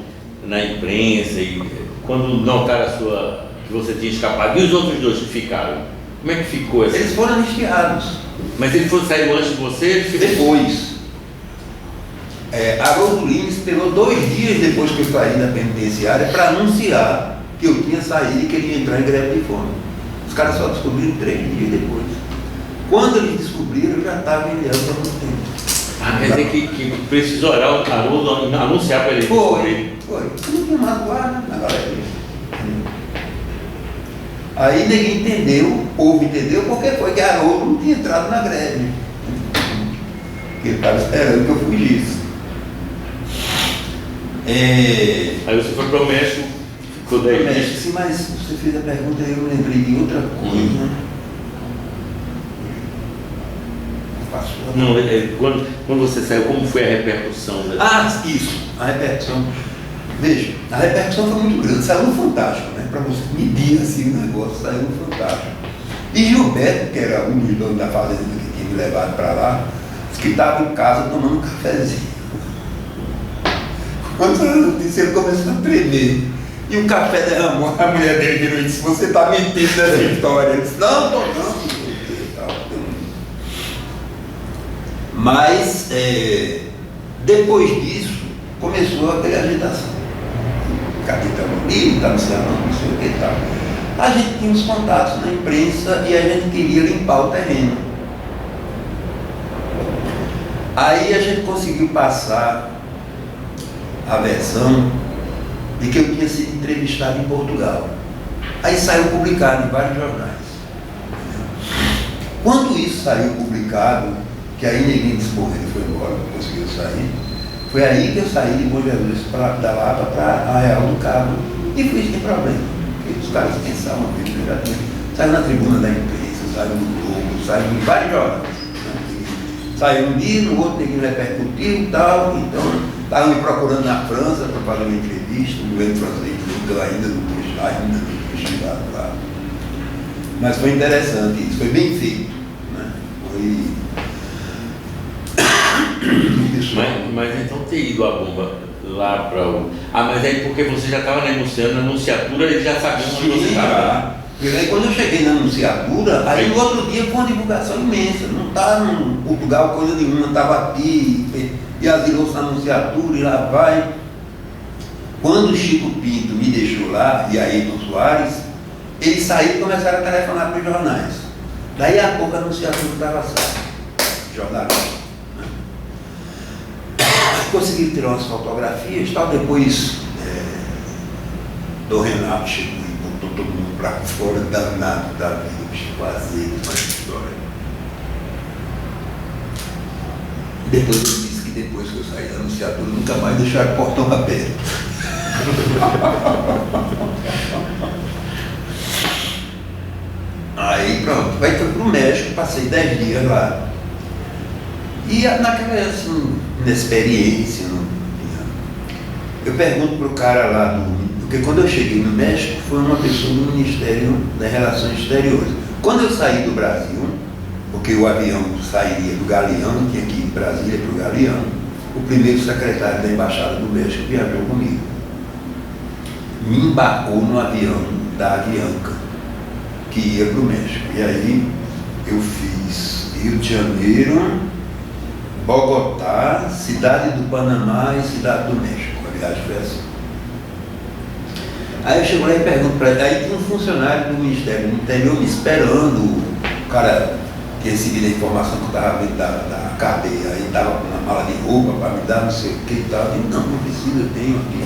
B: na imprensa e quando notaram que você tinha escapado? E os outros 2 que ficaram? Como é que ficou essa?
C: Eles foram anistiados.
B: Mas ele saiu antes de você?
C: Depois. Haroldo Lima esperou 2 dias depois que eu saí da penitenciária para anunciar que eu tinha saído e que ele ia entrar em greve de fome. Os caras só descobriram 3 dias depois. Quando eles descobriram, eu já estava em Ilhéus há muito tempo.
B: Quer dizer que precisou Haroldo anunciar para ele?
C: Foi. Não tinha mais guarda na galera. Aí ninguém entendeu, o povo entendeu, porque foi que Haroldo não tinha entrado na greve. Porque ele estava esperando que eu fugisse.
B: Aí você foi para o México, ficou 10 dias.
C: Sim, mas você fez a pergunta e eu me lembrei de outra coisa.
B: Não, quando você saiu, como foi a repercussão?
C: Isso, a repercussão. Veja, a repercussão foi muito grande, saiu no Fantástico, né? Para você medir assim o negócio, saiu no Fantástico. E Gilberto, que era um dos donos da fazenda que tinha me levado para lá, disse que estava em casa tomando um cafezinho. Quando a notícia, ele começou a tremer. E o café derramou, a mulher dele virou e disse: você está mentindo nessa história. Ele disse: não, não. Mas, depois disso, começou aquela agitação. Cadê Teodomiro? Está no salão, não sei o que e tal. A gente tinha uns contatos na imprensa e a gente queria limpar o terreno. Aí a gente conseguiu passar a versão de que eu tinha sido entrevistado em Portugal. Aí saiu publicado em vários jornais. Quando isso saiu publicado, que aí ninguém disse, porra, ele foi embora, não conseguiu sair, foi aí que eu saí de Bom Jesus da Lapa para Arraial do Cabo e fui sem problema, porque os caras pensavam que eu já tinha. Saiu na tribuna da imprensa, saiu no Globo, saiu em vários jornais. Saiu um dia, no outro ninguém repercutiu e tal, então estavam me procurando na França para fazer uma entrevista, o governo francês eu ainda não tinha chegado lá. Mas foi interessante isso, foi bem feito, né?
B: Mas então ter ido a bomba lá para o... mas aí porque você já estava negociando na anunciatura, eles já sabiam onde você estava.
C: E aí quando eu cheguei na anunciatura, aí no outro dia foi uma divulgação imensa, não estava em Portugal coisa nenhuma, estava aqui, e asilou-se na anunciatura, e lá vai. Quando o Chico Pinto me deixou lá, e aí Ayrton Soares, eles saíram e começaram a telefonar para os jornais. Daí a pouco a anunciatura estava assada, jornalista. Conseguiram tirar umas fotografias e tal, depois do Renato chegou e botou todo mundo para fora, danado da vida, bicho, quase com essa história. Depois eu disse que depois que eu saí da anunciatura, nunca mais deixaram o portão aberto. Aí pronto, aí fui pro México, passei 10 dias lá. E naquela assim, inexperiência, eu pergunto pro cara lá, porque quando eu cheguei no México, foi uma pessoa do Ministério das Relações Exteriores. Quando eu saí do Brasil, porque o avião sairia do Galeão, tinha que ir de Brasília para o Galeão, o primeiro secretário da Embaixada do México viajou comigo. Me embarcou no avião da Avianca, que ia para o México. E aí eu fiz Rio de Janeiro, Bogotá, Cidade do Panamá e Cidade do México. A viagem foi assim. Aí eu chego lá e pergunto para ele, aí tinha um funcionário do Ministério do Interior me esperando, o cara tinha recebido a informação que eu estava dentro da cadeia, aí estava com uma mala de roupa para me dar, não sei o que e tal. Eu disse, não precisa, eu tenho aqui.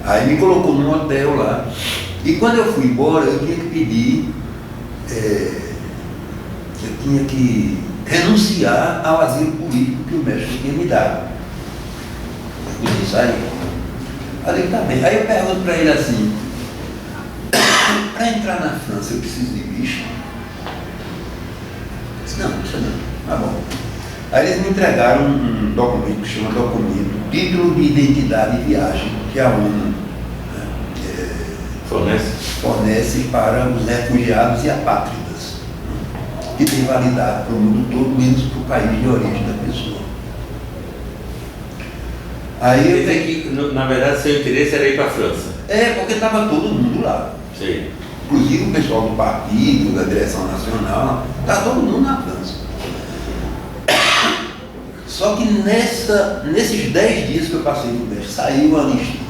C: Aí me colocou num hotel lá. E quando eu fui embora, eu tinha que pedir, eu tinha que renunciar ao asilo político que o México tinha me dado. Eu disse, aí eu digo, tá bem. Aí eu pergunto para ele assim, para entrar na França eu preciso de visto? Eu disse, não precisa não, tá bom. Aí eles me entregaram um documento que chama documento, título de identidade de viagem, que a ONU fornece para os refugiados e apátridas, que tem validade para o mundo todo, menos para o país de origem da pessoa. Aí
B: eu que, na verdade, seu interesse era ir para a França.
C: Porque estava todo mundo lá.
B: Sim.
C: Inclusive o pessoal do partido, da direção nacional, estava todo mundo na França. Só que nesses 10 dias que eu passei no México, saiu a anistia.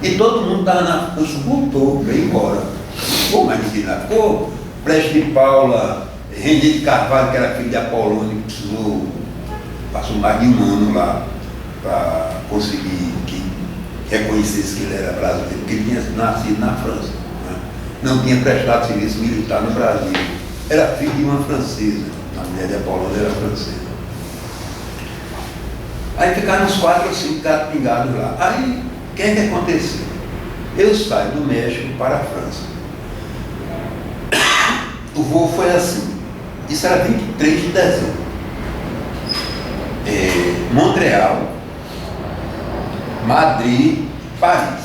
C: E todo mundo estava na França, voltou, veio embora. Pô, mas ninguém lá ficou. Prestes de Paula, René de Carvalho, que era filho de Apolônio, que passou mais de um ano lá para conseguir que reconhecesse que ele era brasileiro, porque ele tinha nascido na França, né? Não tinha prestado serviço militar no Brasil. Era filho de uma francesa, a mulher de Apolônio era francesa. Aí ficaram uns 4 ou 5 gatos pingados lá. Aí, o que é que aconteceu? Eu saio do México para a França. O voo foi assim, isso era 23 de dezembro. Montreal, Madrid, Paris.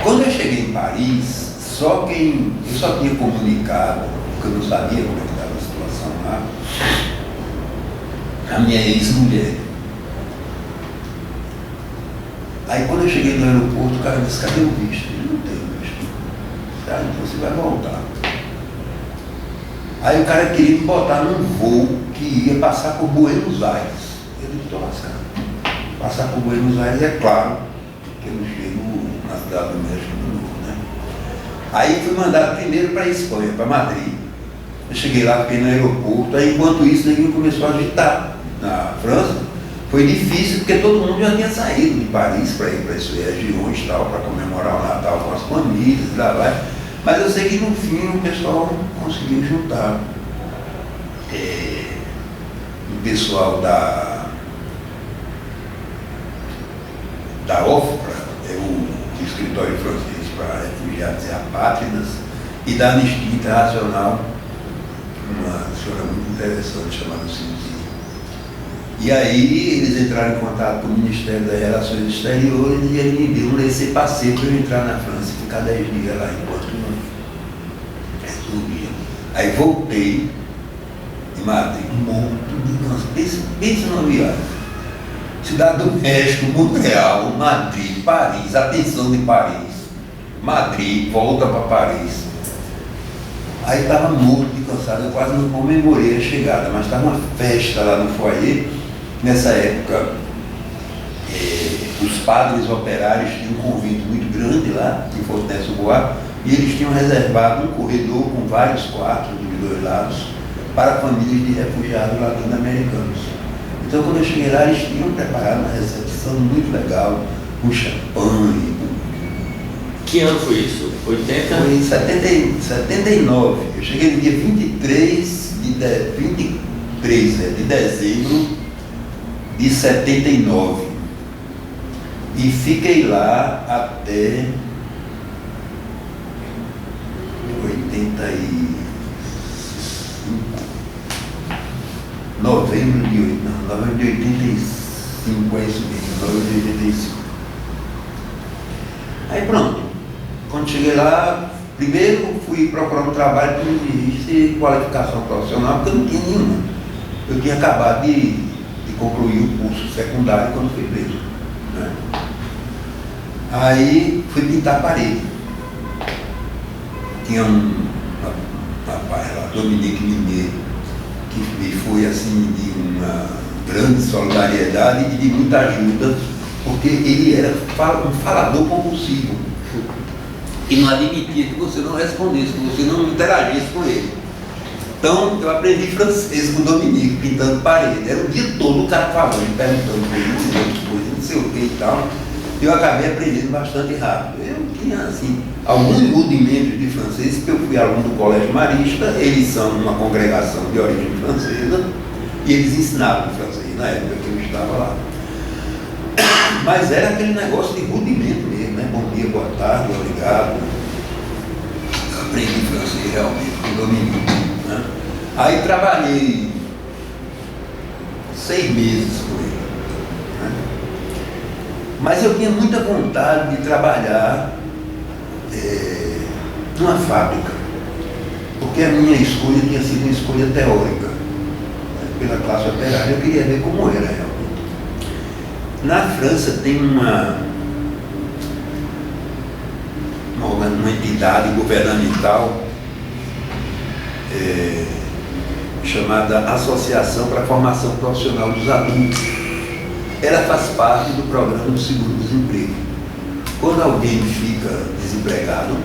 C: Quando eu cheguei em Paris, eu só tinha comunicado, porque eu não sabia como é que estava a situação lá, a minha ex-mulher. Aí quando eu cheguei no aeroporto, o cara disse, cadê o visto? Eu não tenho visto. Tá, então você vai voltar. Aí o cara queria me botar num voo que ia passar por Buenos Aires. Eu disse, estou lascado. Passar por Buenos Aires é claro, que eu não chego na cidade do México de novo, né? Aí fui mandado primeiro para a Espanha, para Madrid. Eu cheguei lá, fiquei no aeroporto, aí enquanto isso ninguém começou a agitar. Na França foi difícil, porque todo mundo já tinha saído de Paris para ir para essas regiões e tal, para comemorar o Natal com as famílias e lá vai. Mas eu sei que no fim o pessoal conseguiu juntar. O pessoal da OFPRA, o escritório francês para refugiados e apátridas, e da Anistia Internacional, uma senhora muito interessante chamada Cindy. E aí eles entraram em contato com o Ministério das Relações Exteriores e ele me deu um laissez-passer para eu entrar na França e ficar 10 dias lá enquanto não resolvia. Aí voltei em Madrid, um monte de pensa numa viagem. Cidade do México, Montreal, Madrid, Paris, atenção de Paris, Madrid, volta para Paris. Aí estava morto de cansado, eu quase não comemorei a chegada, mas estava uma festa lá no foyer. Nessa época, os padres operários tinham um convento muito grande lá, em Fontenay sous Bois, e eles tinham reservado um corredor com vários quartos dos dois lados para famílias de refugiados latino-americanos. Então, quando eu cheguei lá, eles tinham preparado uma recepção muito legal, com champanhe, com
B: Que ano foi isso? 80?
C: Foi em 79. Eu cheguei no dia 23 de dezembro de 79. E fiquei lá até 85. Novembro de 85, é isso mesmo, novembro de 85. Aí pronto. Quando cheguei lá, primeiro fui procurar um trabalho que me exigisse qualificação profissional, porque eu não tinha nenhuma. Eu tinha acabado de concluir o curso secundário quando fui preso, né? Aí fui pintar a parede. Tinha um rapaz lá, Dominique Mineiro, que me foi assim de uma grande solidariedade e de muita ajuda, porque ele era um falador compulsivo e não admitia que você não respondesse, que você não interagisse com ele. Então eu aprendi francês com o Dominique, pintando parede. Era o dia todo o cara falando, perguntando coisas, não sei o que e tal. E eu acabei aprendendo bastante rápido. Eu tinha assim alguns rudimentos de francês, porque eu fui aluno do Colégio Marista, eles são uma congregação de origem francesa, e eles ensinavam francês na época que eu estava lá. Mas era aquele negócio de rudimento mesmo, né? Bom dia, boa tarde, obrigado. Eu aprendi francês realmente com o Dominique, né? Aí trabalhei 6 meses com ele, né? Mas eu tinha muita vontade de trabalhar numa fábrica, porque a minha escolha tinha sido uma escolha teórica, né? Pela classe operária. Eu queria ver como era realmente. Na França tem uma entidade governamental chamada Associação para a Formação Profissional dos Adultos. Ela faz parte do programa do seguro-desemprego. Quando alguém fica desempregado,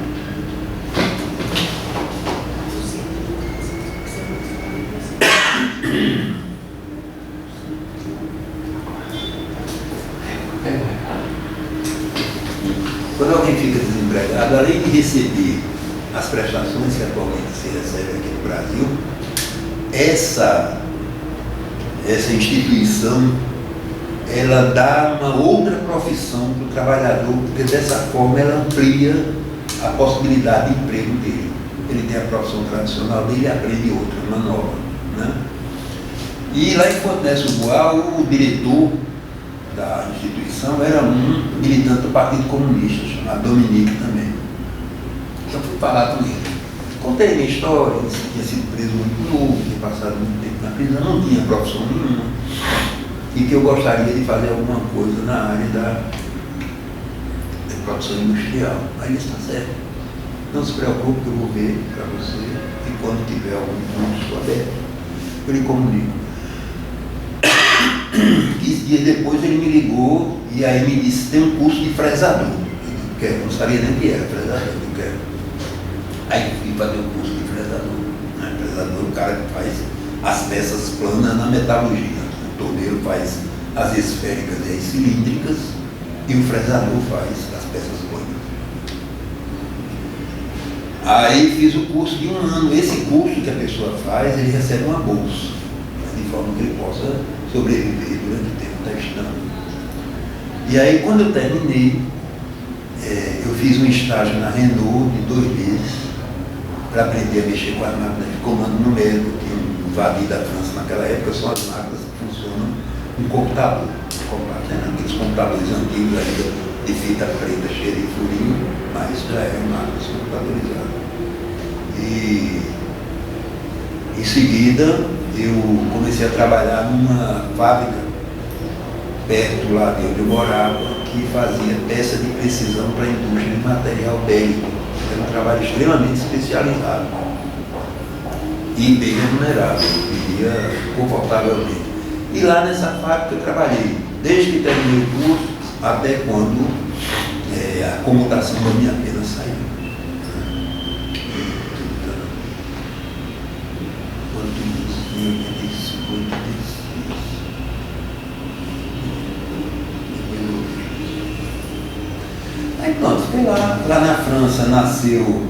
C: além de receber as prestações que atualmente se recebe aqui no Brasil, essa instituição ela dá uma outra profissão para o trabalhador, porque dessa forma ela amplia a possibilidade de emprego dele. Ele tem a profissão tradicional dele e aprende outra, uma nova, né? E lá em Fontenay-sous-Bois, o diretor da instituição era um militante do Partido Comunista, chamado Dominique também. Então fui falar com ele. Contei minha história, ele tinha sido preso muito novo, tinha passado muito tempo na prisão, não tinha profissão nenhuma, e que eu gostaria de fazer alguma coisa na área da produção industrial. Aí ele está certo. Não se preocupe que eu vou ver para você, e quando tiver algum curso aberto, eu lhe comunico. 15 dias depois ele me ligou e aí me disse: tem um curso de fresador. Eu não sabia nem o que era fresador, eu quero. Aí fui fazer o curso de fresador, né? Fresador é o cara que faz as peças planas na metalurgia. O torneiro faz as esféricas e as cilíndricas, e o fresador faz as peças planas. Aí fiz o curso de 1 ano. Esse curso que a pessoa faz, ele recebe uma bolsa, de forma que ele possa sobreviver durante o tempo que está estudando. E aí, quando eu terminei, eu fiz um estágio na Renault de 2 meses para aprender a mexer com as máquinas de comando numérico que tinham invadido a França naquela época. São as máquinas que funcionam com computador, aqueles computadores antigos ainda de fita preta cheia de furinho, mas já eram máquinas computadorizadas. E em seguida eu comecei a trabalhar numa fábrica perto lá de onde eu morava, que fazia peça de precisão para a indústria de material bélico. Era um trabalho extremamente especializado e bem remunerado, eu vivia confortavelmente. E lá nessa fábrica eu trabalhei desde que terminei o curso até quando a comutação da minha pena saiu. Aí pronto, foi lá. Lá na França nasceu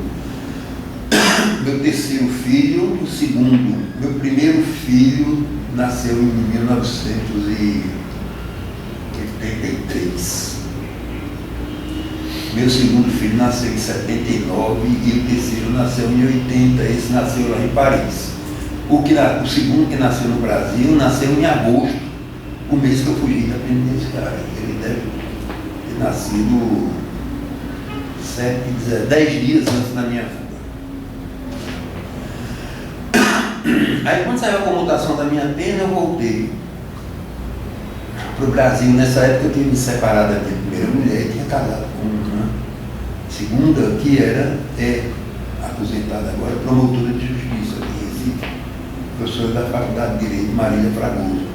C: meu terceiro filho, o segundo, meu primeiro filho nasceu em 1983. Meu segundo filho nasceu em 79 e o terceiro nasceu em 80. Esse nasceu lá em Paris. O segundo que nasceu no Brasil nasceu em agosto, o mês que eu fugi da penitenciária. Ele deve ter nascido 10 dias antes da minha fuga. Aí quando saiu a comutação da minha pena, eu voltei para o Brasil. Nessa época eu tinha me separado da minha primeira mulher e tinha casado com uma segunda, que era aposentada agora, promotora de justiça de Recife, professora da Faculdade de Direito, Marília Fragoso.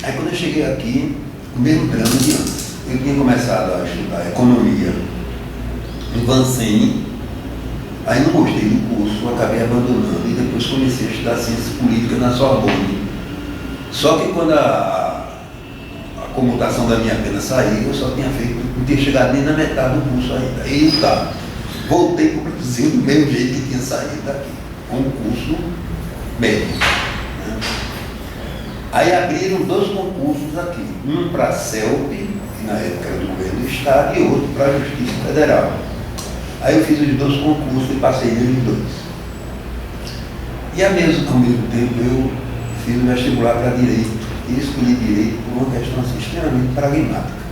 C: Aí quando eu cheguei aqui, o mesmo drama de antes. Eu tinha começado a estudar economia em Vincennes. Aí não gostei do curso, acabei abandonando e depois comecei a estudar ciências políticas na Sorbonne. Só que quando a comutação da minha pena saiu, eu só tinha feito, não tinha chegado nem na metade do curso ainda. Aí tá, voltei para o Brasil do mesmo jeito que tinha saído daqui, com o curso médio. Né? Aí abriram 2 concursos aqui, um para a CELP, que na época era do governo do Estado, e outro para a Justiça Federal. Aí eu fiz os 2 concursos e passei neles 2. E ao mesmo tempo eu fiz o vestibular para Direito. E escolhi Direito por uma questão assim, extremamente pragmática.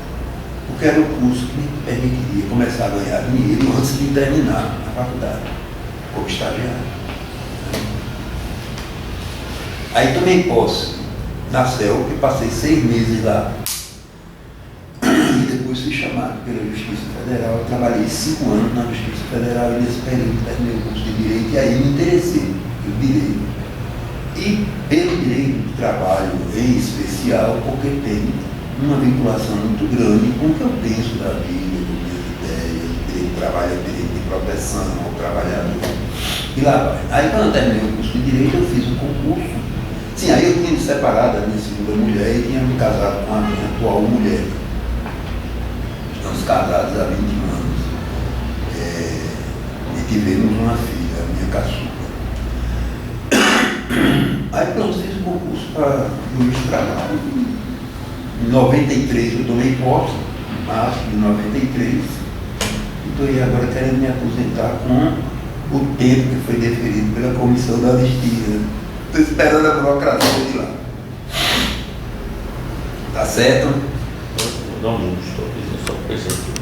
C: Porque era o curso que me permitiria começar a ganhar dinheiro antes de terminar a faculdade, como estagiário. Aí tomei posse na CELP, passei 6 meses lá. Depois fui chamado pela Justiça Federal, eu trabalhei 5 anos na Justiça Federal e nesse período terminei o curso de Direito e aí me interessei pelo Direito. E pelo Direito do Trabalho em especial, porque tem uma vinculação muito grande com o que eu penso da vida, com minhas ideias, o direito do trabalho é o direito de proteção ao trabalhador. E lá vai. Aí quando eu terminei o curso de Direito, eu fiz um concurso. Sim, aí eu tinha me separado da minha segunda mulher e tinha me casado com a minha atual mulher. Estamos casados há 20 anos e tivemos uma filha, a minha caçula. Aí pronto, fiz o concurso para juiz de trabalho. Em 93 eu tomei posse, em março de 93, e estou aí agora querendo me aposentar com o tempo que foi deferido pela Comissão da Anistia. Estou esperando a burocracia de lá. Tá certo?
B: Não, estou só pensando.